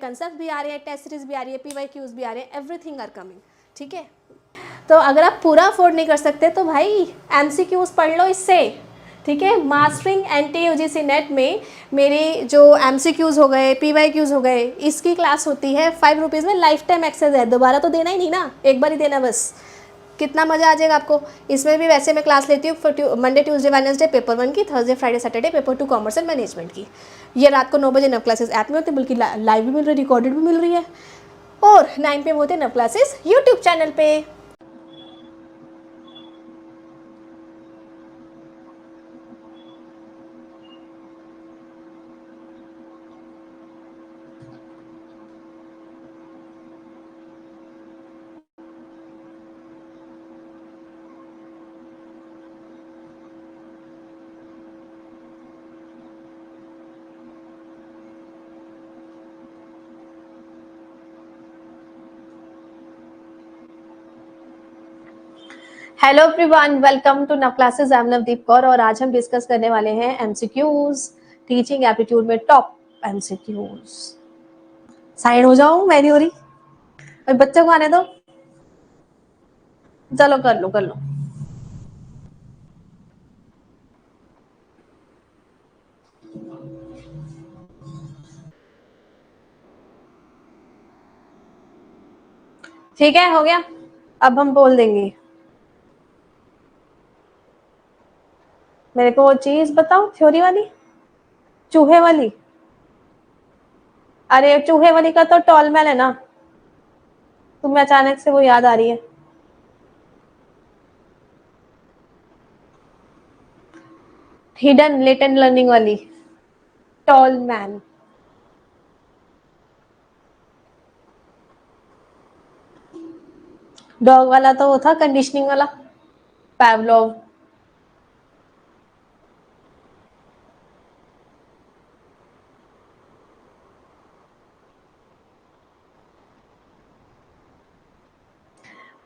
Concept भी आ रहे हैं, टेस्ट सीरीज भी आ रही है, PYQs भी आ रहे हैं, एवरीथिंग आर कमिंग। ठीक है, तो अगर आप पूरा अफोर्ड नहीं कर सकते तो भाई MCQs पढ़ लो इससे। ठीक है, मास्टरिंग NTA UGC नेट में मेरी जो MCQs हो गए, PYQs हो गए, इसकी क्लास होती है 5 रुपीज़ में, लाइफ टाइम एक्सेस है, दोबारा तो देना ही नहीं ना, एक बार ही देना बस। कितना मज़ा आ जाएगा आपको। इसमें भी वैसे मैं क्लास लेती हूँ मंडे ट्यूसडे वेडनेसडे पेपर 1 की, Thursday Friday Saturday paper 2 commerce and management की। ये रात को 9 बजे नव क्लासेस ऐप में होती है, बल्कि लाइव भी मिल रही है, रिकॉर्डेड भी मिल रही है, और 9 PM होते हैं नव क्लासेस यूट्यूब चैनल पे। हेलो एवरीवन, वेलकम टू नव classes. I am Navdeep Kaur और आज हम डिस्कस करने वाले हैं MCQs, टीचिंग एप्टीट्यूड में टॉप MCQs। साइड हो जाऊं, मैं नहीं हो रही, और बच्चों को आने दो। चलो कर लो कर लो। ठीक है, हो गया। अब हम बोल देंगे। मेरे को वो चीज बताओ, थ्योरी वाली, चूहे वाली। अरे चूहे वाली का तो टॉलमैन है ना, तुम्हें अचानक से वो याद आ रही है। हिडन लेटेंट लर्निंग वाली, टॉलमैन। डॉग वाला तो वो था कंडीशनिंग वाला, पैवलोव।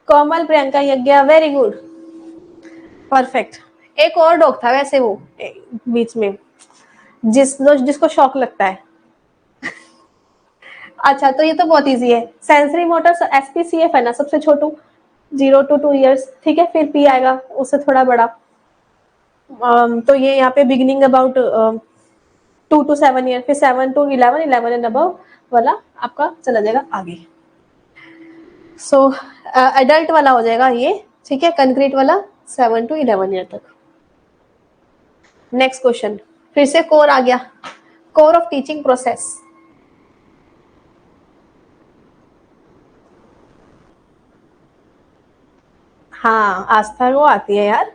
कोमल प्रियंका यज्ञा, वेरी गुड, परफेक्ट। एक और डॉग था वैसे वो बीच में, जिसको शौक लगता है। अच्छा, तो ये तो बहुत इजी है। सेंसरी मोटर SPCF है ना, सबसे छोटू, 0 to 2 years। ठीक है, फिर P आएगा उससे थोड़ा बड़ा। तो ये यहाँ पे बिगिनिंग अबाउट 2 to 7 year, फिर 7 to 11, 11 एंड अबव वाला आपका चला जाएगा आगे। सो एडल्ट वाला हो जाएगा ये। ठीक है, कंक्रीट वाला 7 to 11 year तक। नेक्स्ट क्वेश्चन, फिर से कोर आ गया, कोर ऑफ टीचिंग प्रोसेस। हाँ, आस्था वो आती है यार,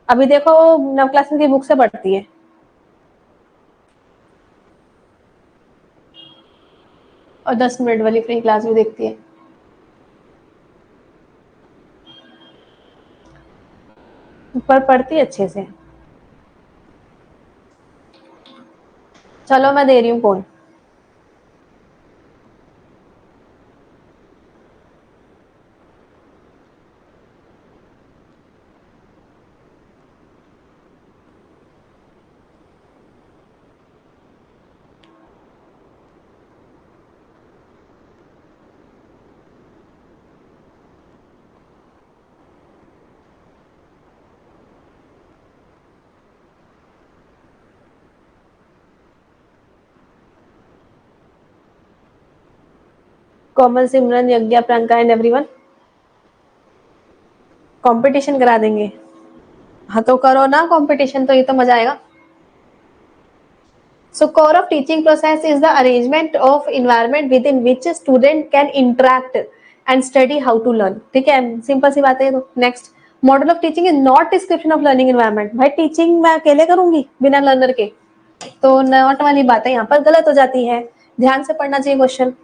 अभी देखो नव क्लासेस की बुक से पढ़ती है। और 10 मिनट वाली फ्री क्लास भी देखती है। पर पढ़ती है अच्छे से। चलो मैं दे रही हूँ phone. Komal, Simran, Yagya, Priyanka and everyone, competition करा देंगे। हाँ तो करो ना कंपटीशन, तो ये तो मजा आएगा। So core of teaching process is the arrangement of environment within which a student can interact and study how to learn। ठीक है, सिंपल सी बात है। तो next, model of teaching is not description of learning environment. भाई teaching मैं अकेले करूंगी बिना लर्नर के, तो नॉट वाली बातें यहाँ पर गलत हो जाती है। ध्यान से पढ़ना चाहिए क्वेश्चन।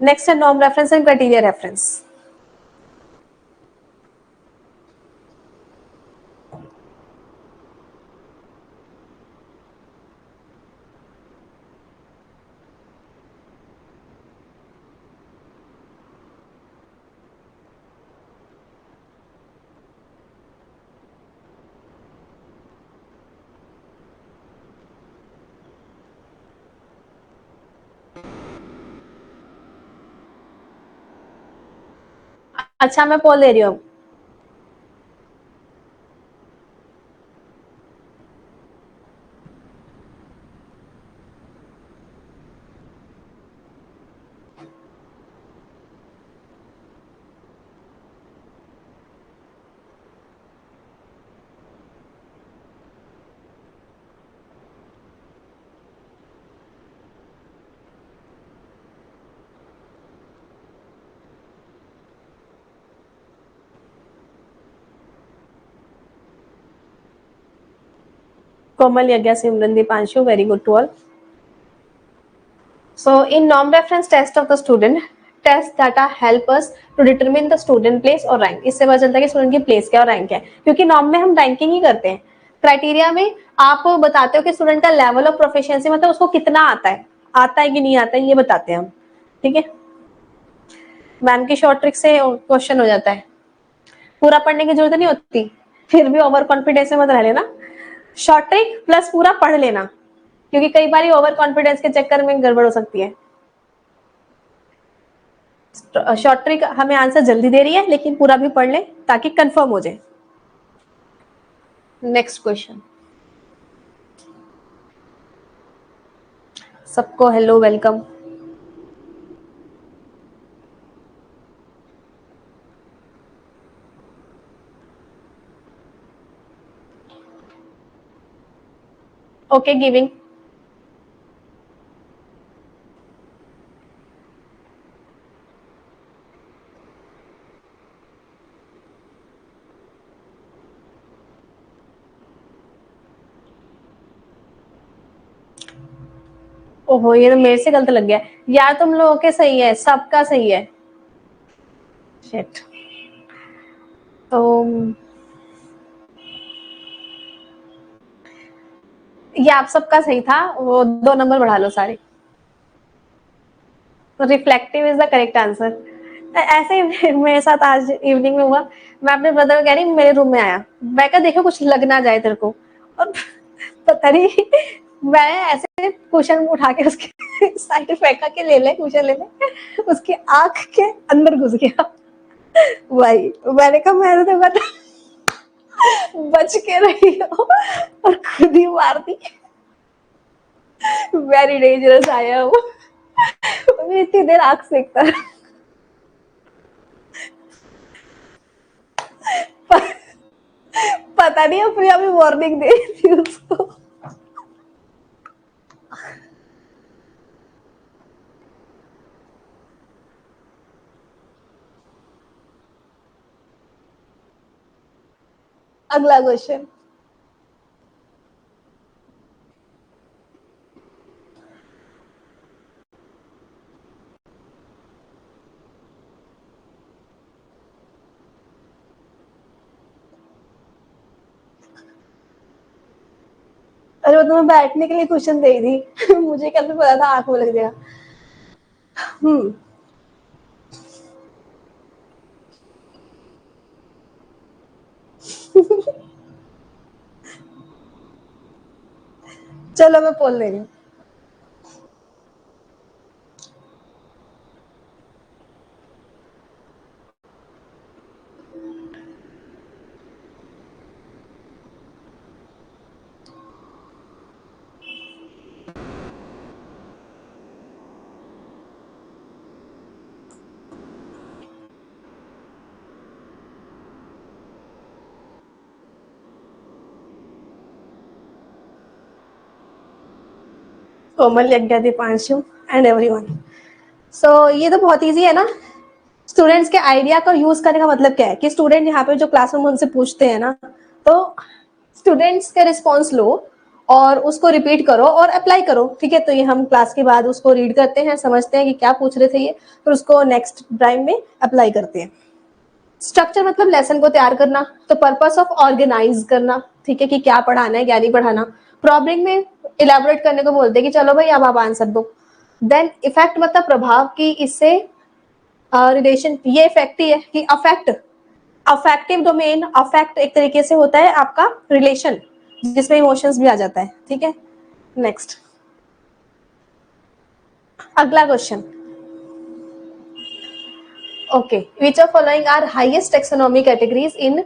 नेक्स्ट है norm reference and criteria reference. अच्छा मैं पोल दे रही हूँ। Komal, Yagya, Simran, Deepanshu, very good to all. So in norm-reference test of the student, test data help us to determine the student place और rank. इससे पता चलता है कि स्टूडेंट की प्लेस क्या और रैंक क्या है, क्योंकि नॉर्म में हम रैंकिंग ही करते हैं. क्राइटेरिया में आप बताते हो कि स्टूडेंट का लेवल ऑफ प्रोफिशिएंसी, मतलब उसको कितना आता है कि नहीं आता है, ये बताते हैं हम. ठीक है, मैम की शॉर्ट ट्रिक से क्वेश्चन हो जाता है. पूरा पढ़ने की जरूरत नहीं होती, फिर भी ओवर कॉन्फिडेंस में मत रह लेना. शॉर्ट ट्रिक प्लस पूरा पढ़ लेना, क्योंकि कई बार ओवर कॉन्फिडेंस के चक्कर में गड़बड़ हो सकती है. शॉर्ट ट्रिक हमें आंसर जल्दी दे रही है, लेकिन पूरा भी पढ़ ले ताकि कंफर्म हो जाए. Next question. सबको हेलो, वेलकम. Okay, giving. ओहो, ये तो मेरे से गलत लग गया यार. तुम लोगों के सही है, सबका सही है. शिट. तो ये आप सबका सही था, वो 2 नंबर बढ़ा लो सारे. Reflective is the correct answer. ऐसे ही मेरे साथ आज इवनिंग में हुआ. मैं अपने ब्रदर को कह रही, मेरे रूम में आया, मैं कहा देखो कुछ लग ना जाए तेरे को. और पता नहीं, मैं ऐसे क्वेश्चन उठा के उसके साइड फेंका के ले ले क्वेश्चन ले ले, उसकी आंख के अंदर घुस गया. भाई मैंने कहा मैंने तो बता बच के रही हो और खुद ही मार दी. वेरी डेंजरस आया वो. इतनी देर आंख सेकता है. पता नहीं अपनी अभी वार्निंग दे रही थी उसको. अगला क्वेश्चन. अरे वो तुम्हें बैठने के लिए क्वेश्चन दे दी. मुझे कैसे पता था आंख में लग जाएगा. चलो मैं बोल रही हूँ. Komal, यज्ञा, Deepanshu and everyone. सो ये तो बहुत इजी है ना. स्टूडेंट्स के आइडिया को यूज करने का मतलब क्या है कि स्टूडेंट यहाँ पे जो क्लासरूम उनसे पूछते हैं ना, तो स्टूडेंट्स के रिस्पॉन्स लो और उसको रिपीट करो और अप्लाई करो. ठीक है, तो ये हम क्लास के बाद उसको रीड करते हैं, समझते हैं कि क्या पूछ रहे थे ये, फिर उसको नेक्स्ट टाइम में अप्लाई करते हैं. स्ट्रक्चर मतलब लेसन को तैयार करना, तो पर्पस ऑफ ऑर्गेनाइज करना. ठीक है, कि क्या पढ़ाना है क्या नहीं पढ़ाना. प्रॉब्लम में इलेबोरेट करने को बोलते हैं कि चलो भाई अब आप आंसर दो. देन इफेक्ट मतलब प्रभाव की इससे रिलेशन. ये इफेक्ट ही है कि अफेक्ट, अफेक्टिव डोमेन. अफेक्ट एक तरीके से होता है आपका रिलेशन, जिसमें इमोशंस भी आ जाता है. ठीक है, नेक्स्ट. अगला question. Okay, which of following are highest taxonomy categories in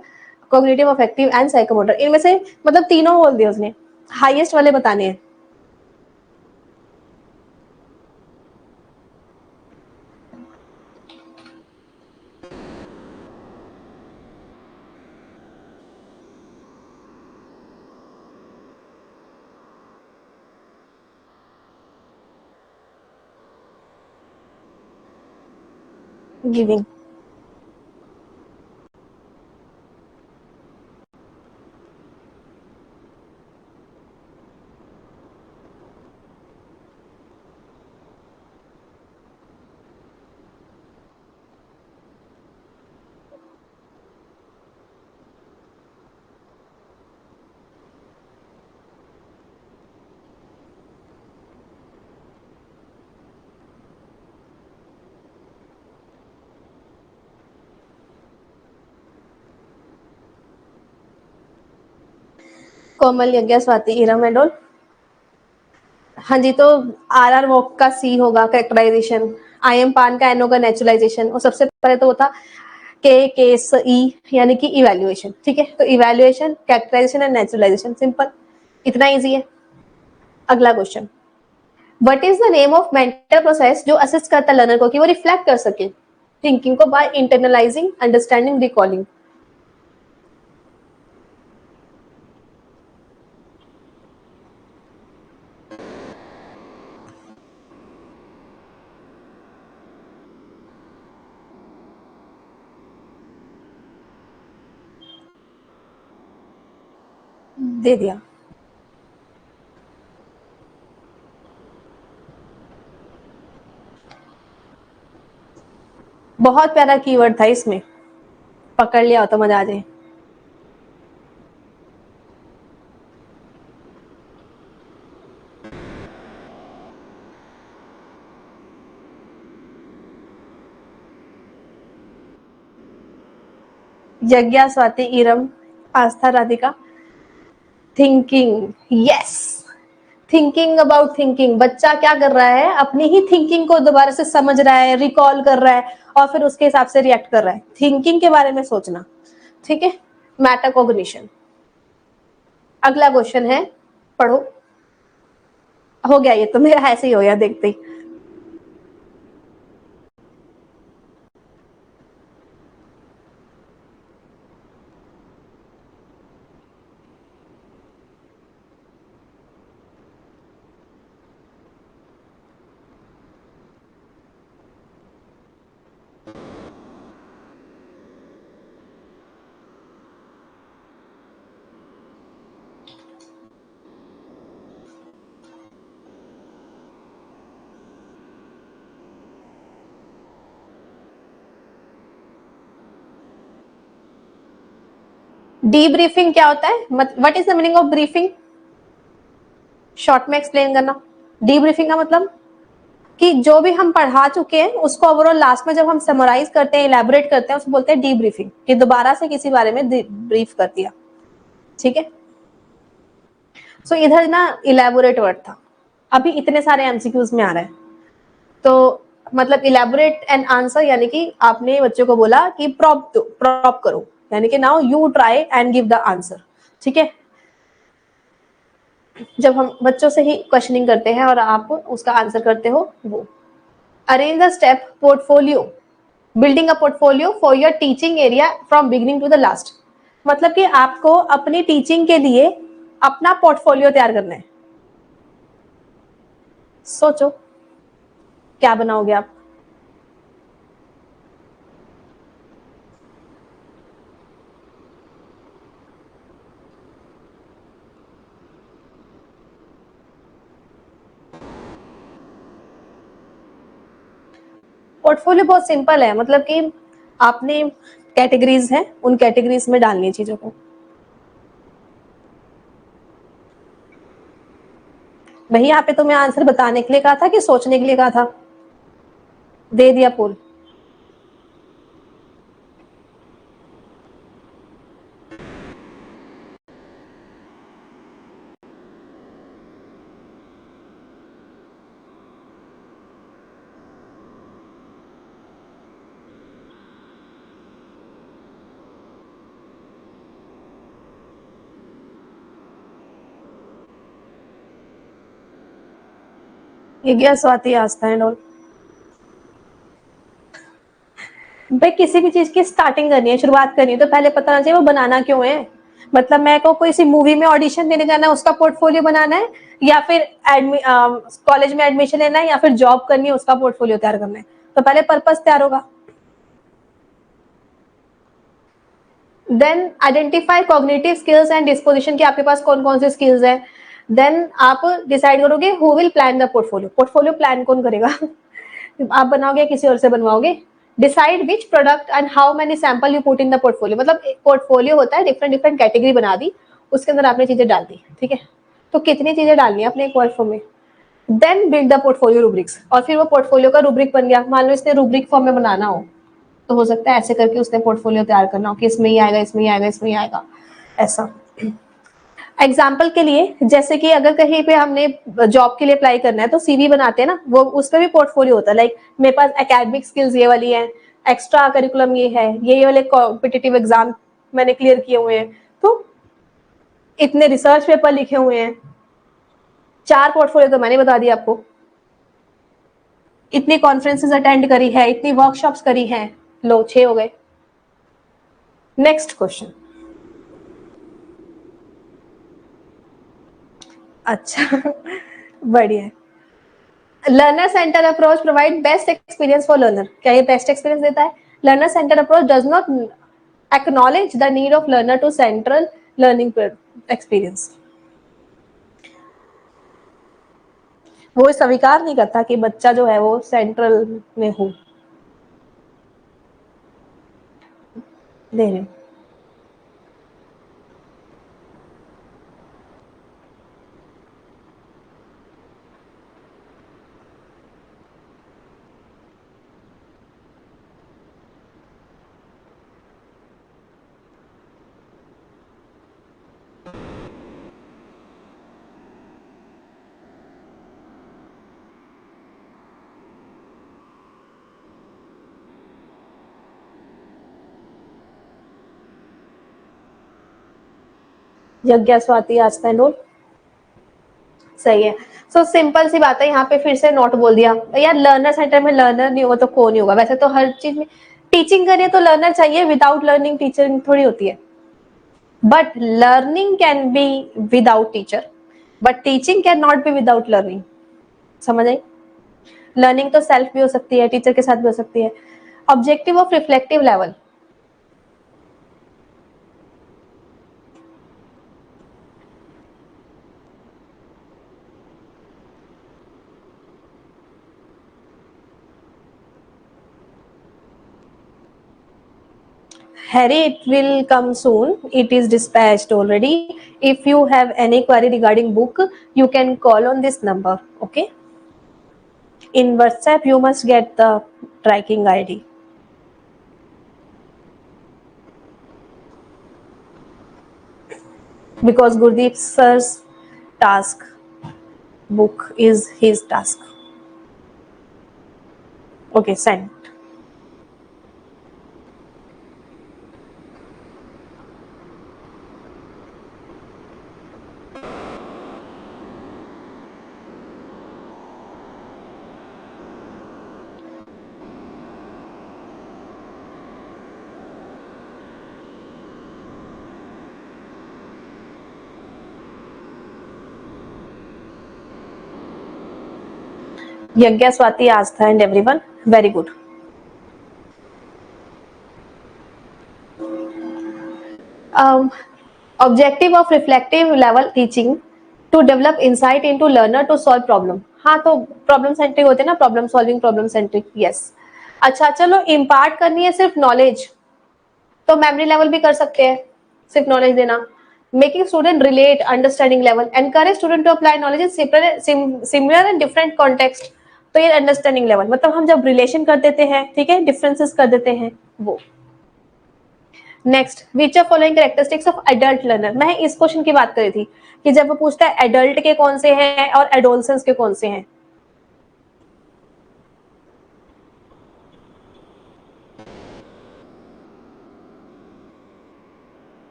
cognitive affective and psychomotor, इनमें से मतलब तीनों बोल दिए उसने, हाईएस्ट वाले बताने हैं। गिविंग, कोमल, यज्ञ, स्वाति, इरम एंड ऑल। हाँ जी, तो आर आर वॉक का सी होगा कैरेक्टराइजेशन, आई एम पान का एन होगा नेचुरलाइजेशन, और सबसे पहले तो वो था के केस ई यानी कि इवैल्यूएशन। ठीक है, तो evaluation, characterization and naturalization, simple, इतना इजी है। अगला question, what is the name of mental process जो असिस्ट करता है लर्नर को कि वो रिफ्लेक्ट कर सके थिंकिंग को बाय इंटरनलाइजिंग, अंडरस्टैंडिंग, रिकॉलिंग। दे दिया, बहुत प्यारा कीवर्ड था इसमें, पकड़ लिया हो तो मजा आ जाए। Yagya, Swati, Iram, Astha, Radhika. Thinking, yes, thinking about thinking. बच्चा क्या कर रहा है, अपनी ही थिंकिंग को दोबारा से समझ रहा है, रिकॉल कर रहा है और फिर उसके हिसाब से रिएक्ट कर रहा है, थिंकिंग के बारे में सोचना। ठीक है, मेटाकॉग्निशन। अगला क्वेश्चन है, पढ़ो। हो गया, ये तो मेरा ऐसे ही हो गया देखते ही। डीब्रीफिंग क्या होता है, what is the meaning of briefing, short में एक्सप्लेन करना। डीब्रीफिंग का मतलब कि जो भी हम पढ़ा चुके हैं उसको ओवरऑल लास्ट में जब हम समराइज करते हैं, इलेबोरेट करते हैं, उसको बोलते हैं डीब्रीफिंग, कि दोबारा से किसी बारे में ब्रीफ कर दिया। ठीक है, सो इधर ना इलेबोरेट वर्ड था, अभी इतने सारे एमसीक्यूज में आ रहा है, तो मतलब इलेबोरेट एंड आंसर यानी कि आपने बच्चों को बोला कि प्रॉप दो, प्रॉप करो, यानी कि now you try and give the answer. ठीक है, जब हम बच्चों से ही क्वेश्चनिंग करते हैं और आप उसका आंसर करते हो, वो arrange the step portfolio, building a portfolio for your teaching area from beginning to the last. मतलब कि आपको अपनी टीचिंग के लिए अपना पोर्टफोलियो तैयार करना है। सोचो क्या बनाओगे आप। पोर्टफोलियो बहुत सिंपल है, मतलब कि आपने कैटेगरीज हैं, उन कैटेगरीज में डालनी है चीजों को। वही यहाँ पे तुम्हें आंसर बताने के लिए कहा था कि सोचने के लिए कहा था। दे दिया पोल। ये क्या स्वाति आस्था एंड ऑल। भाई किसी भी चीज की स्टार्टिंग करनी है, शुरुआत करनी है, तो पहले पता होना चाहिए वो बनाना क्यों है। मतलब मैं को कोई सी मूवी में ऑडिशन देने जाना है, उसका पोर्टफोलियो बनाना है, या फिर कॉलेज में एडमिशन लेना है, या फिर जॉब करनी है, उसका पोर्टफोलियो तैयार करना है। तो पहले पर्पस तैयार होगा। Then identify cognitive skills and disposition की आपके पास कौन कौन से स्किल्स है। देन आप डिसाइड करोगे who will plan the portfolio. Portfolio plan कौन करेगा आप बनाओगे, किसी और से बनवाओगे। Decide which product and how many sample you put in the portfolio. मतलब एक पोर्टफोलियो होता है, डिफरेंट डिफरेंट कैटेगरी बना दी, उसके अंदर आपने चीजें डाल दी, ठीक है। तो कितनी चीजें डालनी है अपने एक पोर्टफोलियो में। Then build the portfolio rubrics, और फिर वो पोर्टफोलियो का रूब्रिक बन गया। मान लो इसने रूब्रिक फॉर्म में बनाना हो, तो हो सकता है ऐसे करके उसने पोर्टफोलियो तैयार करना हो कि इसमें ही आएगा, इसमें ही आएगा, इसमें ही आएगा, ऐसा। एग्जाम्पल के लिए, जैसे कि अगर कहीं पे हमने जॉब के लिए अप्लाई करना है तो सीवी बनाते हैं ना, वो उसमें भी पोर्टफोलियो होता है। लाइक मेरे पास एकेडमिक स्किल्स ये वाली है, एक्स्ट्रा करिकुलम ये है, ये वाले कॉम्पिटिटिव एग्जाम मैंने क्लियर किए हुए हैं, तो इतने रिसर्च पेपर लिखे हुए हैं। 4 पोर्टफोलियो तो मैंने बता दिया आपको। इतनी कॉन्फ्रेंसेस अटेंड करी है, इतनी वर्कशॉप्स करी हैं, लो 6 हो गए। Next question. अच्छा बढ़िया। Learner centre approach provide best experience for learner. क्या ये बेस्ट एक्सपीरियंस देता है? Learner centre approach does not acknowledge the need of learner to central learning experience। वो स्वीकार नहीं करता कि बच्चा जो है वो सेंट्रल में हो। दे रहे यज्ञ स्वाति आस्था एंड ऑल। सही है। सो सिंपल सी बात है, यहाँ पे फिर से नोट बोल दिया यार। लर्नर सेंटर में लर्नर नहीं होगा तो कौन नहीं होगा। वैसे तो हर चीज में टीचिंग करिए तो लर्नर चाहिए, विदाउट लर्निंग टीचिंग थोड़ी होती है। But learning can be without teacher, but teaching can not be without learning. समझ आई? लर्निंग तो सेल्फ भी हो सकती है, टीचर के साथ भी हो सकती है। Objective of reflective level. Harry, it will come soon. It is dispatched already. If you have any query regarding book, you can call on this number. Okay. In WhatsApp, you must get the tracking ID. Because Gurdeep sir's task book is his task. Okay, send. Yagya, Swati, Astha, and everyone. Very good. Um, Objective of reflective level teaching to develop insight into learner to solve problem। हाँ, तो problem centric होते हैं ना, problem solving, problem centric. Yes. अच्छा चलो, impart करनी है सिर्फ नॉलेज, तो मेमोरी लेवल भी कर सकते हैं, सिर्फ नॉलेज देना। Making student relate, understanding level. Encourage student to apply knowledge in similar and different context. तो ये अंडरस्टैंडिंग लेवल, मतलब हम जब रिलेशन कर देते हैं, ठीक है, डिफरेंसेस कर देते हैं, वो। Next, which of following characteristics of adult learner. मैं इस क्वेश्चन की बात कर रही थी कि जब वो पूछता है एडल्ट के कौन से हैं और एडोलसेंस के कौन से हैं।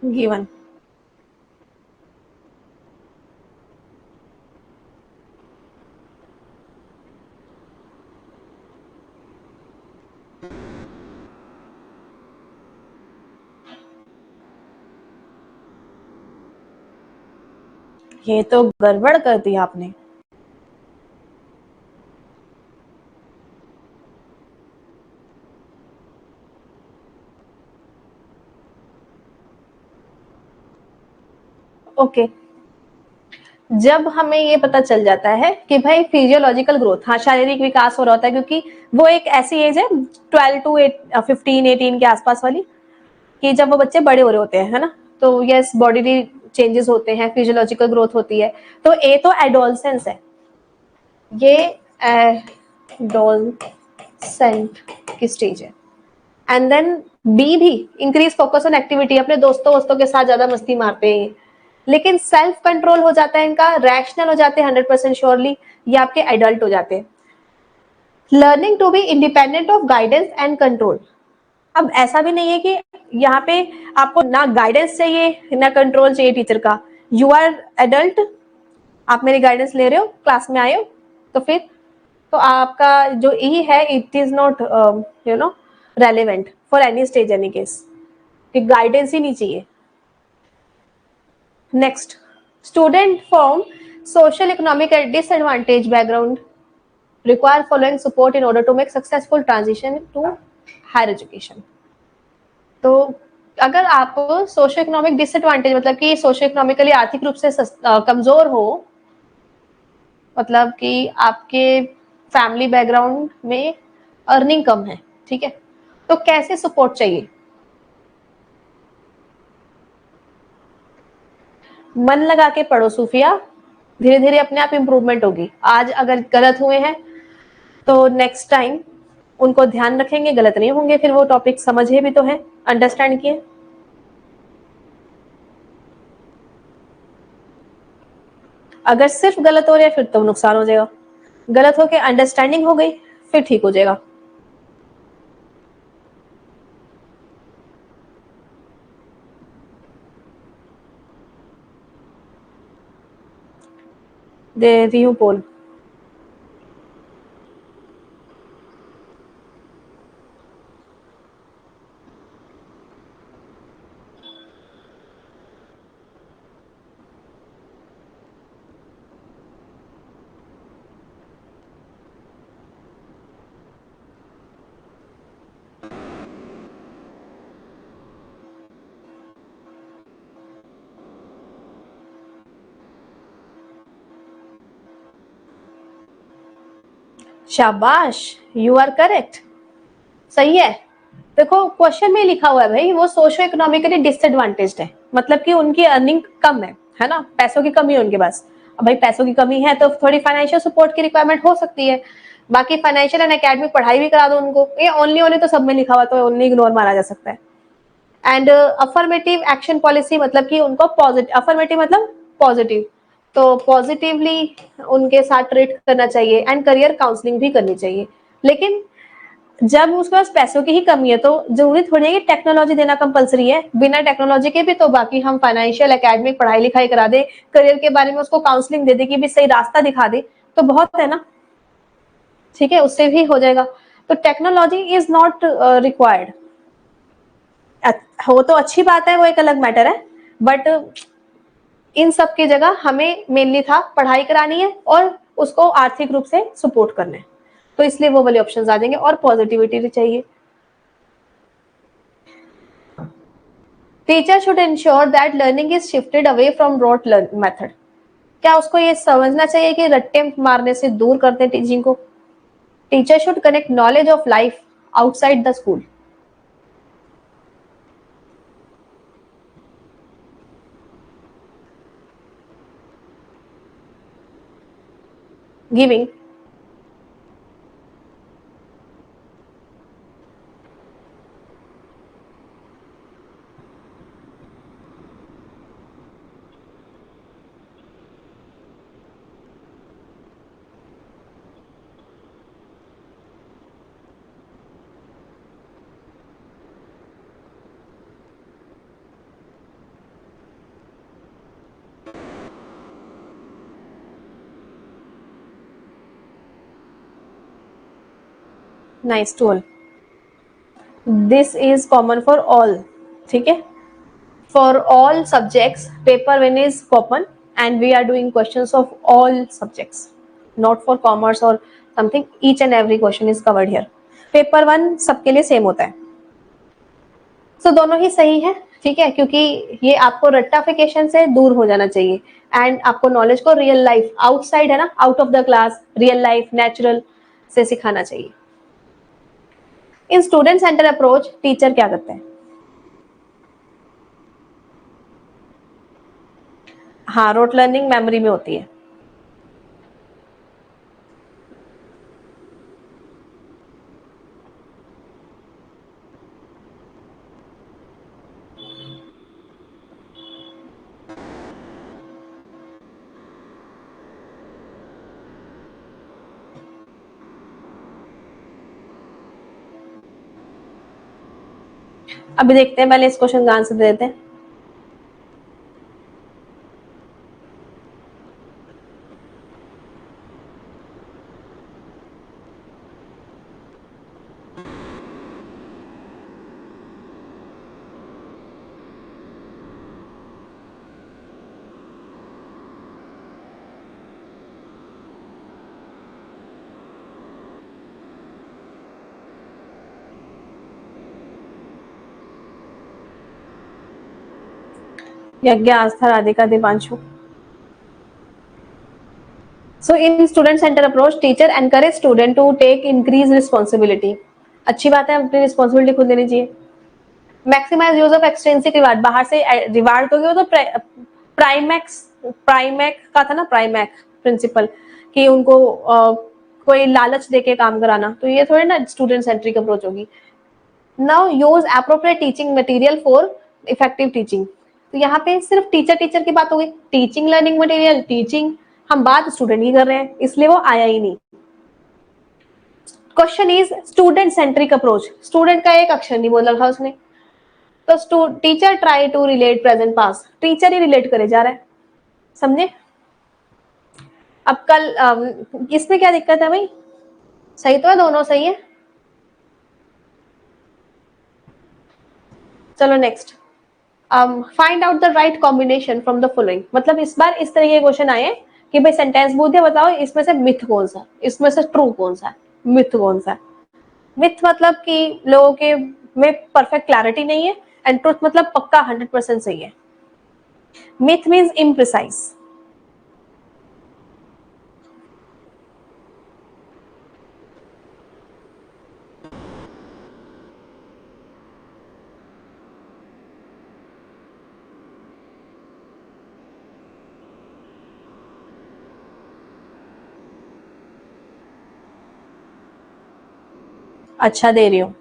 गिवन। ये तो गड़बड़ कर दी आपने। ओके, जब हमें ये पता चल जाता है कि भाई फिजियोलॉजिकल ग्रोथ, हाँ शारीरिक विकास हो रहा होता है, क्योंकि वो एक ऐसी एज है 12 टू 15 18 के आसपास वाली, कि जब वो बच्चे बड़े हो रहे होते हैं, है ना। तो यस, बॉडी चेंजेस होते हैं, फिजियोलॉजिकल ग्रोथ होती है। तो ए तो एडोलसेंस है, ये एडोलसेंट की स्टेज है। एंड देन बी भी इंक्रीज फोकस ऑन एक्टिविटी, अपने दोस्तों वोस्तों के साथ ज्यादा मस्ती मारते हैं, लेकिन सेल्फ कंट्रोल हो जाता है इनका, रैशनल हो जाते हैं 100% श्योरली, ये आपके एडल्ट हो जाते हैं। Learning to be independent of guidance and control. अब ऐसा भी नहीं है कि यहाँ पे आपको ना गाइडेंस चाहिए ना कंट्रोल चाहिए टीचर का। यू आर एडल्ट, आप मेरी गाइडेंस ले रहे हो, क्लास में आए हो, तो फिर तो आपका जो ई है it is not relevant for any stage any case, कि गाइडेंस ही नहीं चाहिए। Next, student from social economic disadvantage background require following support in order to make successful transition to higher education। तो अगर आप सोशो इकोनॉमिक डिसएडवांटेज, मतलब कि socio economically आर्थिक रूप से कमजोर हो, मतलब कि आपके फैमिली बैकग्राउंड में अर्निंग कम है, ठीक है, तो कैसे सपोर्ट चाहिए? मन लगा के पढ़ो सूफिया, धीरे धीरे अपने आप इंप्रूवमेंट होगी। आज अगर गलत हुए हैं तो नेक्स्ट टाइम उनको ध्यान रखेंगे, गलत नहीं होंगे, फिर वो टॉपिक समझे भी तो है, अंडरस्टैंड किए। अगर सिर्फ गलत हो रहा है फिर तो नुकसान हो जाएगा, गलत होके अंडरस्टैंडिंग हो गई फिर ठीक हो जाएगा। दे रही हूँ पोल। शाबाश, यू आर करेक्ट, सही है। देखो क्वेश्चन में लिखा हुआ है भाई, वो सोशो इकोनॉमिकली डिसएडवांटेज्ड है, मतलब कि उनकी अर्निंग कम है ना, पैसों की कमी है उनके पास। अब भाई पैसों की कमी है तो थोड़ी फाइनेंशियल सपोर्ट की रिक्वायरमेंट हो सकती है, बाकी फाइनेंशियल एंड एकेडमिक पढ़ाई भी करा दो उनको। ये ओनली ओनली तो सब में लिखा हुआ, तो ओनली इग्नोर मारा जा सकता है। एंड अफर्मेटिव एक्शन पॉलिसी, मतलब कि उनको पॉजिटिव, अफर्मेटिव मतलब पॉजिटिव, तो पॉजिटिवली उनके साथ ट्रीट करना चाहिए एंड करियर काउंसलिंग भी करनी चाहिए। लेकिन जब उसके पास पैसों की ही कमी है तो जरूरी थोड़ी है कि टेक्नोलॉजी देना कंपलसरी है, बिना टेक्नोलॉजी के भी तो बाकी हम फाइनेंशियल एकेडमिक पढ़ाई लिखाई करा दे, करियर के बारे में उसको काउंसलिंग दे दे कि भी सही रास्ता दिखा दे, तो बहुत है ना, ठीक है, उससे भी हो जाएगा। तो टेक्नोलॉजी इज नॉट रिक्वायर्ड। हो तो अच्छी बात है, वो एक अलग मैटर है, बट इन सब की जगह हमें मेनली था पढ़ाई करानी है और उसको आर्थिक रूप से सपोर्ट करना है, तो इसलिए वो वाले ऑप्शन आ जाएंगे और पॉजिटिविटी भी चाहिए। Teacher should ensure that learning is shifted away from rote method. क्या उसको ये समझना चाहिए कि रट्टे मारने से दूर करते हैं टीचिंग को? Teacher should connect knowledge of life outside the school. Giving. Nice, 12। This is common for all, ठीक है, for all subjects paper one is common and we are doing questions of all subjects, not for commerce और something, each and every question is covered here. Paper one सबके लिए same होता है। सो दोनों ही सही है, ठीक है, क्योंकि ये आपको रट्टाफिकेशन से दूर हो जाना चाहिए एंड आपको नॉलेज को रियल लाइफ, आउटसाइड है ना, out of the class, real life, natural से सिखाना चाहिए। इन स्टूडेंट सेंटर अप्रोच टीचर क्या करते हैं? हाँ, रोट लर्निंग मेमोरी में होती है। अभी देखते हैं, पहले इस क्वेश्चन का आंसर दे देते हैं। यज्ञ, आस्था, Radhika, Deepanshu. So in student center approach, teacher encourage student to take increased responsibility. अच्छी बात है, अपनी रिस्पॉन्सिबिलिटी खुद लेनी चाहिए। Maximize use of extrinsic reward, बाहर से रिवार्ड दोगे तो प्राइमैक का था ना, प्राइमैक प्रिंसिपल, कि उनको कोई लालच देके काम कराना, तो ये थोड़ी ना स्टूडेंट सेंट्रिक अप्रोच होगी। Now use appropriate teaching material for effective teaching. तो यहाँ पे सिर्फ टीचर की बात हो गई, टीचिंग लर्निंग मटेरियल, टीचिंग, हम बात स्टूडेंट की कर रहे हैं, इसलिए वो आया ही नहीं। Question is student centric approach, student का एक अक्षर नहीं बोला था उसने, तो teacher try to relate present pass, teacher ही रिलेट करे जा रहा है, समझे? अब कल इसमें क्या दिक्कत है भाई? सही तो है, दोनों सही है। चलो next, find out the right combination from the following. मतलब इस बार इस तरह के क्वेश्चन आए कि भाई सेंटेंस बोल दिया, बताओ इसमें से मिथ कौन सा, इसमें से ट्रू कौन सा, मिथ कौन सा। मिथ मतलब कि लोगों के में परफेक्ट क्लैरिटी नहीं है, एंड ट्रूथ मतलब पक्का 100% सही है। Myth means imprecise. अच्छा दे रही हूँ।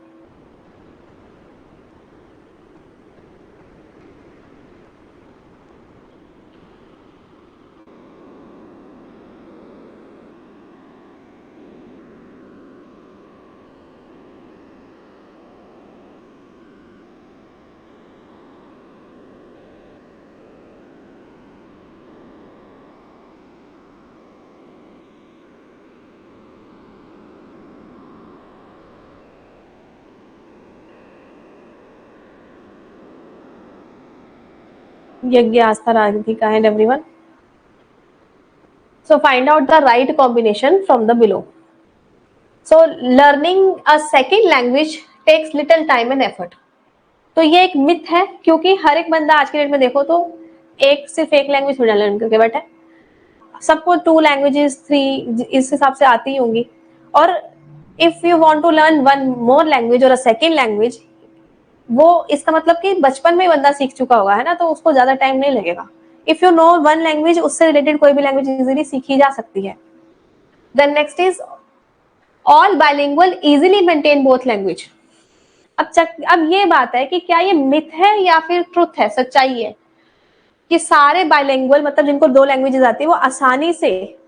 यज्ञ, आस्था, Radhika and everyone. So find out the right combination from the below. So learning a second language takes little time and effort. तो ये एक मिथ है, क्योंकि हर एक बंदा आज के डेट में देखो तो सिर्फ एक लैंग्वेज थोड़ा लर्न करके बैठा है, सबको 2 लैंग्वेजेस 3 इस हिसाब से आती ही होंगी। और if you want to learn one more language और अ सेकेंड लैंग्वेज, वो इसका मतलब कि बचपन में ही बंदा सीख चुका होगा, है ना, तो उसको ज्यादा टाइम नहीं लगेगा। If you know one language, उससे रिलेटेड कोई भी लैंग्वेज इजीली सीखी जा सकती है। Then next is all bilingual easily maintain both language. अब ये बात है कि क्या ये मिथ है या फिर ट्रुथ है, सच्चाई है, कि सारे बाइलिंगुअल मतलब जिनको 2 लैंग्वेजेस आती है वो आसानी से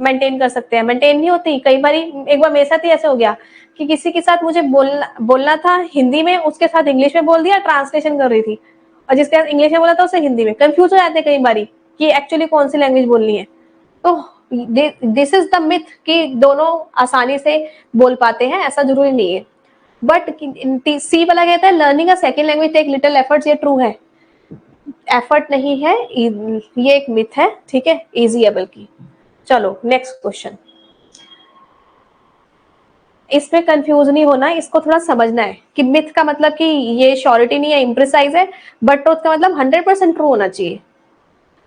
मेंटेन कर सकते हैं? मेंटेन नहीं होती। कई बार, एक बार मेरे साथ ही ऐसे हो गया कि किसी के साथ मुझे बोलना था हिंदी में, उसके साथ इंग्लिश में बोल दिया, ट्रांसलेशन कर रही थी, और जिसके साथ इंग्लिश में बोला था उसे हिंदी में। कंफ्यूज हो जाते हैं कई बार कि एक्चुअली कौन सी लैंग्वेज बोलनी है। तो दिस इज द मिथ कि दोनों आसानी से बोल पाते हैं, ऐसा जरूरी नहीं है। बट सी वाला कहता है learning a second language take little efforts, ये ट्रू है, एफर्ट नहीं है, ये एक मिथ है, ठीक है, इजी है बल्कि। चलो नेक्स्ट क्वेश्चन, इसमें कंफ्यूज नहीं होना, इसको थोड़ा समझना है कि मिथ का मतलब कि ये श्योरिटी नहीं है, इम्प्रिसाइज है, बट ट्रूथ का मतलब 100% ट्रू होना चाहिए,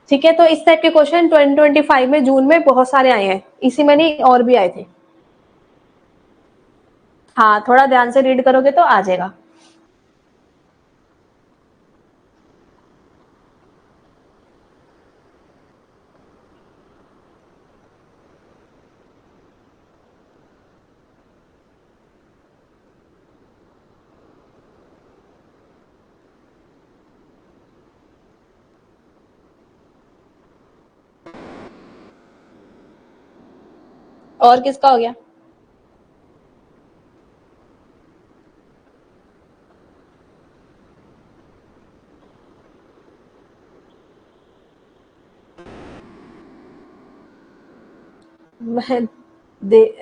ठीक है। तो इस टाइप के क्वेश्चन 2025 में जून में बहुत सारे आए हैं, इसी में नहीं और भी आए थे। हाँ, थोड़ा ध्यान से रीड करोगे तो आ जाएगा। और किसका हो गया? मैं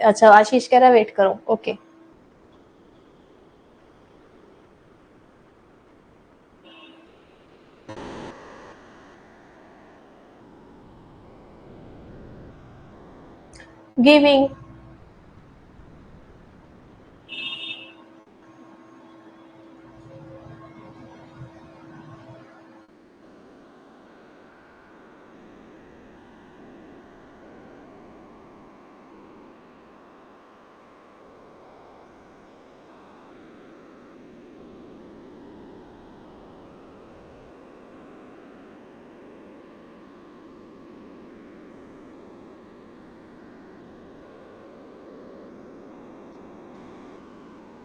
अच्छा, आशीष कह रहा वेट करो, ओके। गिविंग।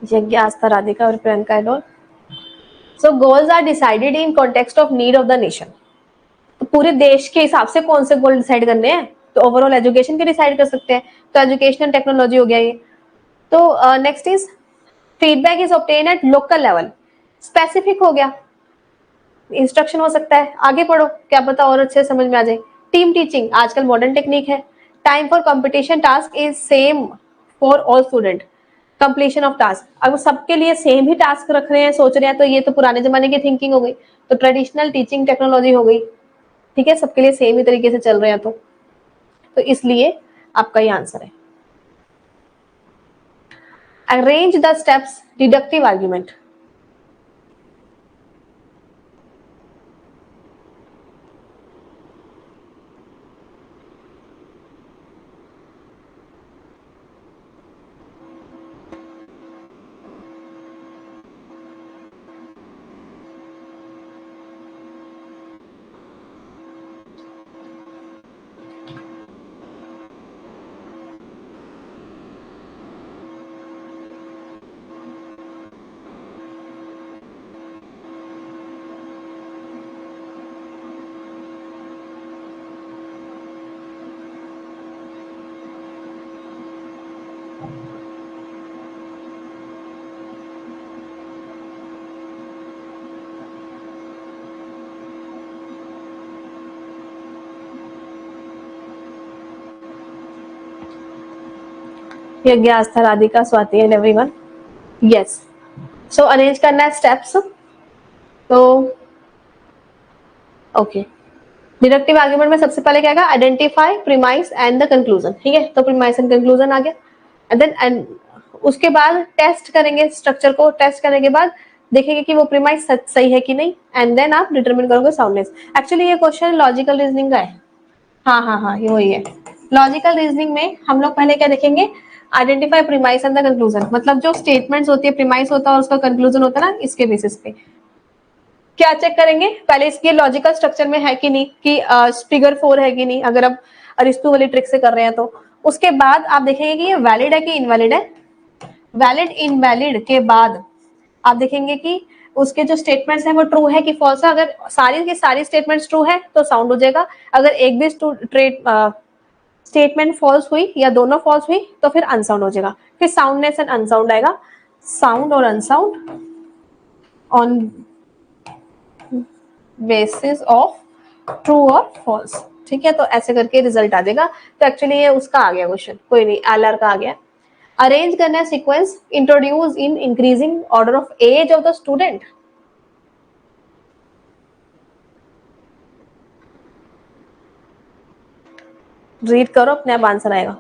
यज्ञ, आस्था, राधिका और Priyanka and all. So goals are decided in context of need of the nation. तो पूरे देश के हिसाब से कौन से गोल डिसाइड करने हैं, तो ओवरऑल एजुकेशन के डिसाइड कर सकते हैं, तो एजुकेशन एंड टेक्नोलॉजी हो गया ये। तो next is feedback is obtain at local level, specific हो गया, इंस्ट्रक्शन हो सकता है, आगे पढ़ो क्या पता और अच्छे समझ में आ जाए। टीम टीचिंग आजकल मॉडर्न टेक्निक है। Time for competition task is same for all student, completion of task, अब सबके लिए सेम ही टास्क रख रहे हैं, सोच रहे हैं, तो ये तो पुराने जमाने की थिंकिंग हो गई, तो ट्रेडिशनल टीचिंग टेक्नोलॉजी हो गई, ठीक है, सबके लिए सेम ही तरीके से चल रहे हैं, तो इसलिए आपका ये आंसर है। Arrange the steps, deductive argument. Yagya, Aastha, Radhika, Swati and everyone, yes. So arrange करना है स्टेप्स, तो ओके। डिडक्टिव आर्गुमेंट में सबसे पहले क्या आएगा, identify premise and the conclusion, ठीक है, तो प्रीमाइस एंड कंक्लूजन आ गया, एंड देन उसके बाद टेस्ट करेंगे स्ट्रक्चर को, टेस्ट करने के बाद देखेंगे कि वो प्रीमाइस सही है कि नहीं, एंड देन आप डिटरमिन करोगे साउंडनेस। एक्चुअली ये क्वेश्चन लॉजिकल रीजनिंग का है, हाँ, ये वही है। लॉजिकल रीजनिंग में हम लोग पहले क्या देखेंगे, identify premise and the conclusion, मतलब जो स्टेटमेंट्स होती है, प्रीमाइस होता है और उसका कंक्लूजन होता है ना, इसके बेसिस पे क्या चेक करेंगे, पहले इसके लॉजिकल स्ट्रक्चर में है कि नहीं, कि फिगर 4 है कि नहीं, अगर आप अरिस्तु वाली ट्रिक से कर रहे हैं तो। उसके बाद आप देखेंगे कि ये वैलिड है कि इनवैलिड है, वैलिड इनवैलिड के बाद आप देखेंगे कि उसके जो स्टेटमेंट्स हैं वो ट्रू है कि फॉल्स है, अगर सारी की सारी स्टेटमेंट्स ट्रू है तो साउंड हो जाएगा, अगर एक भी स्टेटमेंट फॉल्स हुई या दोनों फॉल्स हुई तो फिर अनसाउंड हो जाएगा, फिर साउंडनेस एंड अनसाउंड आएगा, साउंड और unsound on basis of true और फॉल्स। ठीक है, तो ऐसे करके रिजल्ट आ जाएगा। तो एक्चुअली ये उसका आ गया क्वेश्चन, कोई नहीं, एलआर का आ गया। अरेंज करना है sequence, introduce in increasing order of age of the student. Read करो, अपने आप आंसर आएगा।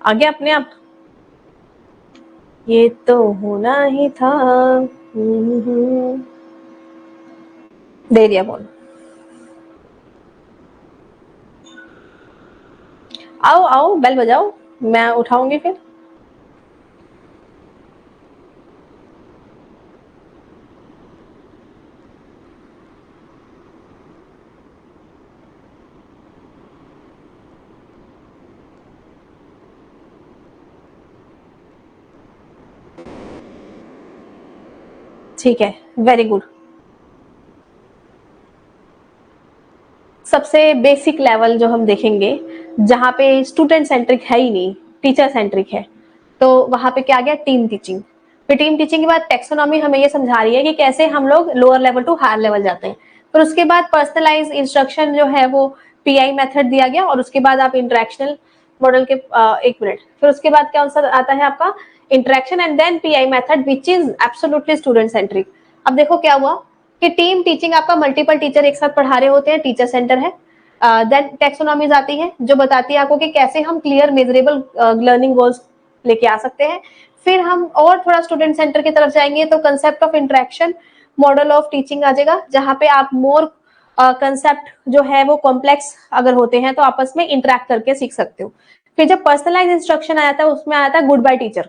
आ गया अपने आप। ये तो होना ही था। दे दिया बोल। आओ आओ, बेल बजाओ, मैं उठाऊंगी फिर। ठीक है, वेरी गुड। सबसे बेसिक लेवल जो हम देखेंगे, जहाँ पे स्टूडेंट सेंट्रिक है ही नहीं, टीचर सेंट्रिक है, तो वहां पे क्या आ गया, टीम टीचिंग। फिर टीम टीचिंग के बाद टेक्सोनॉमी हमें ये समझा रही है कि कैसे हम लोग lower level to higher level जाते हैं। फिर उसके बाद पर्सनलाइज इंस्ट्रक्शन जो है वो पीआई मेथड दिया गया, और उसके बाद आप इंटरेक्शनल मॉडल के एक मिनट, फिर उसके बाद क्या आता है आपका interaction and then PI method which is absolutely student centric. अब देखो क्या हुआ कि टीम टीचिंग आपका मल्टीपल टीचर एक साथ पढ़ा रहे होते हैं, टीचर सेंटर है। देन टेक्सोनॉमीज आती है जो बताती है आपको कि कैसे हम क्लियर मेजरेबल लर्निंग गोल्स लेके आ सकते हैं। फिर हम और थोड़ा स्टूडेंट सेंटर की तरफ जाएंगे तो concept of interaction model of teaching आ जाएगा, जहां पे आप मोर कंसेप्ट जो है वो कॉम्प्लेक्स अगर होते हैं तो आपस में इंटरेक्ट करके सीख सकते हो। फिर जब पर्सनलाइज इंस्ट्रक्शन आया था उसमें आया था गुड बाय टीचर,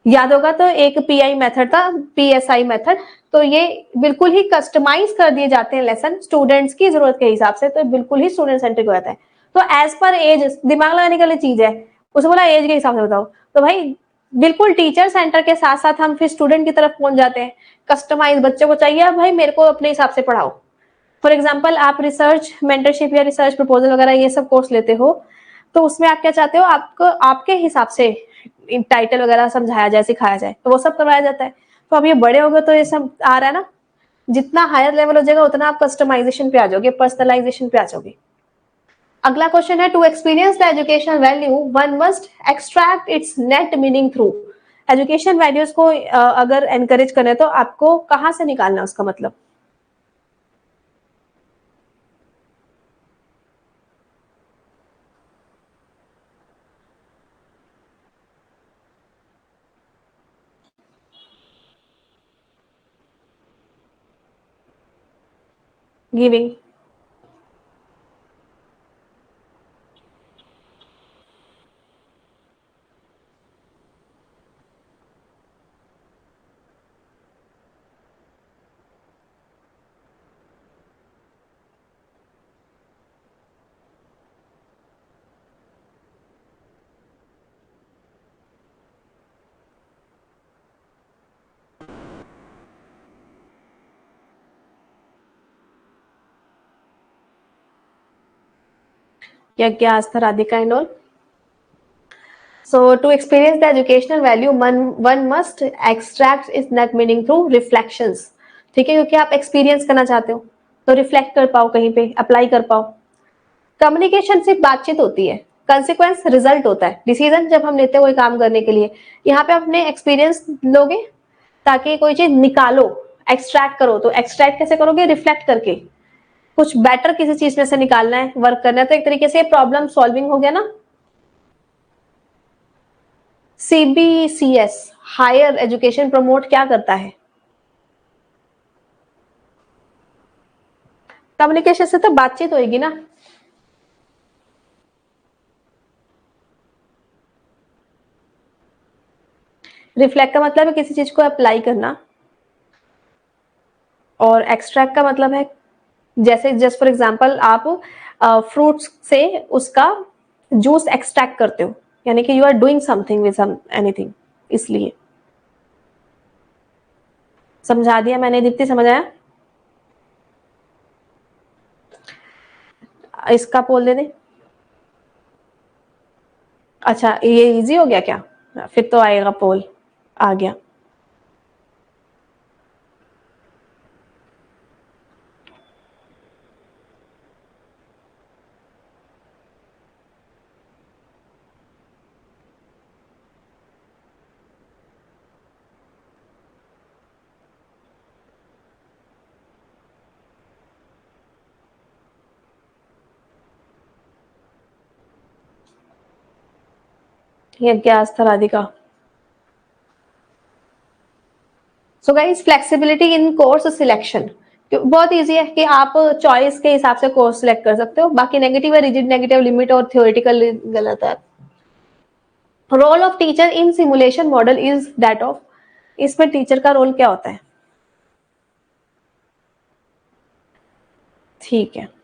याद होगा, तो एक पीआई मेथड था, पीएसआई मेथड। तो ये बिल्कुल ही कस्टमाइज कर दिए जाते हैं लेसन स्टूडेंट्स की जरूरत के हिसाब से, तो बिल्कुल ही स्टूडेंट सेंट्रिक हो जाता है। तो एज पर एज, दिमाग लगाने वाली चीज है, उसे बोला एज के हिसाब से बताओ, तो भाई बिल्कुल टीचर सेंटर के साथ साथ हम फिर स्टूडेंट की तरफ पहुंच जाते हैं। कस्टमाइज बच्चों को चाहिए, अब भाई मेरे को अपने हिसाब से पढ़ाओ। फॉर एग्जाम्पल आप रिसर्च मेंटरशिप या रिसर्च प्रपोजल वगैरह ये सब कोर्स लेते हो, तो उसमें आप क्या चाहते हो, आपको आपके हिसाब से टाइटल वगैरह समझाया जाए, सिखाया जाए, तो वो सब करवाया जाता है। तो अब ये बड़े हो गए तो ये सब आ रहा है ना, जितना हायर लेवल हो जाएगा उतना आप कस्टमाइजेशन पे आ जाओगे, पर्सनलाइजेशन पे आ जाओगे। अगला क्वेश्चन है, to experience the education value one must extract its net meaning through. Education values को अगर एनकरेज करें तो आपको कहां से निकालना उसका मतलब। गिविंग। यज्ञास्त्र Radhika and all. So to experience the educational value, one must extract its net meaning through reflections. ठीक है, क्योंकि आप एक्सपीरियंस करना चाहते हो तो रिफ्लेक्ट कर पाओ, कहीं पे अप्लाई कर पाओ। कम्युनिकेशन सिर्फ बातचीत होती है, कंसिक्वेंस रिजल्ट होता है, डिसीजन जब हम लेते हैं कोई काम करने के लिए। यहाँ पे अपने एक्सपीरियंस लोगे ताकि कोई चीज निकालो, एक्सट्रैक्ट करो, तो एक्सट्रैक्ट कैसे करोगे, रिफ्लेक्ट करके कुछ बेटर किसी चीज में से निकालना है, वर्क करना है, तो एक तरीके से प्रॉब्लम सॉल्विंग हो गया ना। सीबीसीएस हायर एजुकेशन प्रमोट क्या करता है, कम्युनिकेशन से तो बातचीत होगी ना। रिफ्लेक्ट का मतलब है किसी चीज को अप्लाई करना, और एक्सट्रैक्ट का मतलब है जैसे जस्ट फॉर एग्जांपल आप फ्रूट्स से उसका जूस एक्सट्रैक्ट करते हो, यानी कि you are doing something with some anything, इसलिए समझा दिया मैंने, दीप्ति समझ आया? इसका पोल दे दे। अच्छा ये इजी हो गया क्या? फिर तो आएगा पोल, आ गया। ये क्या था राधिका? सो गाइस फ्लेक्सिबिलिटी इन कोर्स सिलेक्शन बहुत इजी है कि आप चॉइस के हिसाब से कोर्स सिलेक्ट कर सकते हो। बाकी नेगेटिव है रिजिड, नेगेटिव, लिमिट और थ्योरेटिकल गलत है। Role of teacher in simulation model is that of, इसमें टीचर का रोल क्या होता है? ठीक है,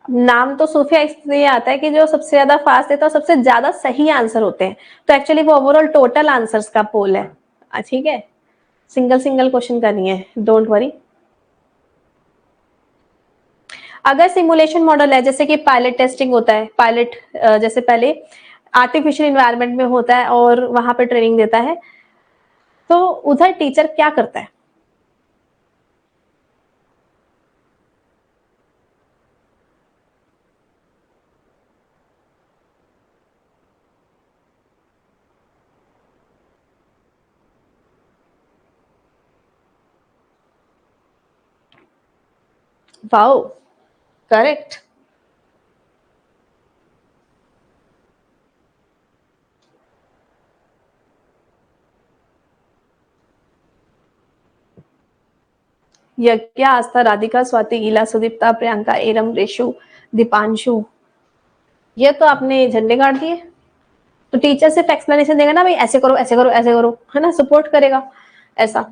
नाम तो सूफिया इसलिए आता है कि जो सबसे ज्यादा फास्ट देता है और सबसे ज्यादा सही आंसर होते हैं। तो एक्चुअली वो ओवरऑल टोटल आंसर्स का पोल है। ठीक है, सिंगल सिंगल क्वेश्चन करनी है, डोंट वरी। अगर सिमुलेशन मॉडल है, जैसे कि पायलट टेस्टिंग होता है, पायलट जैसे पहले आर्टिफिशियल इन्वायरमेंट में होता है और वहां पे ट्रेनिंग देता है, तो उधर टीचर क्या करता है? Wow, correct. यज्ञ, आस्था, राधिका, स्वाति, ईला, सुदीप्ता, प्रियंका, एरम, रेशु, दीपांशु, ये तो आपने झंडे गाड़ दिए। तो टीचर सिर्फ एक्सप्लेनेशन देगा ना, भाई ऐसे करो ऐसे करो ऐसे करो, है ना, सपोर्ट करेगा। ऐसा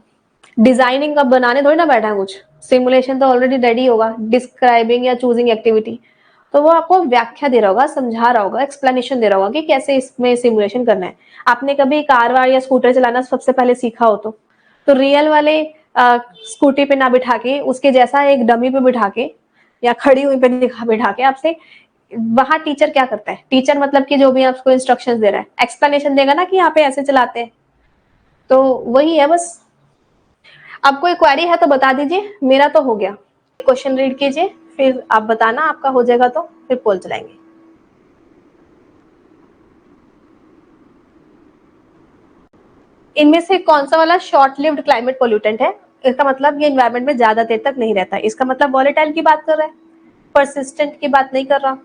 डिजाइनिंग का बनाने थोड़ी ना बैठा है कुछ, सिमुलेशन तो ऑलरेडी रेडी होगा, डिस्क्राइबिंग या चूजिंग एक्टिविटी, तो वो आपको व्याख्या दे रहा होगा, समझा रहा होगा, एक्सप्लेनेशन दे रहा होगा कि कैसे इसमें सिमुलेशन करना है। आपने कभी कार वार या स्कूटर चलाना सबसे पहले सीखा हो तो रियल वाले स्कूटी पे ना बिठा के उसके जैसा एक डमी पे बिठा के या खड़ी हुई पे बिठा के आपसे, वहां टीचर क्या करता है? टीचर मतलब कि जो भी आपको इंस्ट्रक्शंस दे रहा है, एक्सप्लेनेशन देगा ना कि यहाँ पे ऐसे चलाते हैं। तो वही है बस। अब कोई क्वेरी है तो बता दीजिए, मेरा तो हो गया। क्वेश्चन रीड कीजिए, फिर आप बताना, आपका हो जाएगा तो फिर पोल चलाएंगे। इनमें से कौन सा वाला शॉर्ट लिव्ड क्लाइमेट पोल्यूटेंट है? इसका मतलब ये एनवायरमेंट में ज्यादा देर तक नहीं रहता है। इसका मतलब वॉलेटाइल की बात कर रहा है, परसिस्टेंट की बात नहीं कर रहा।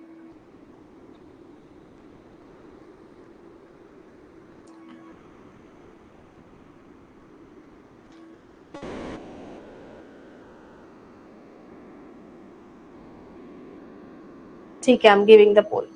ठीक है, आई एम गिविंग द पोल।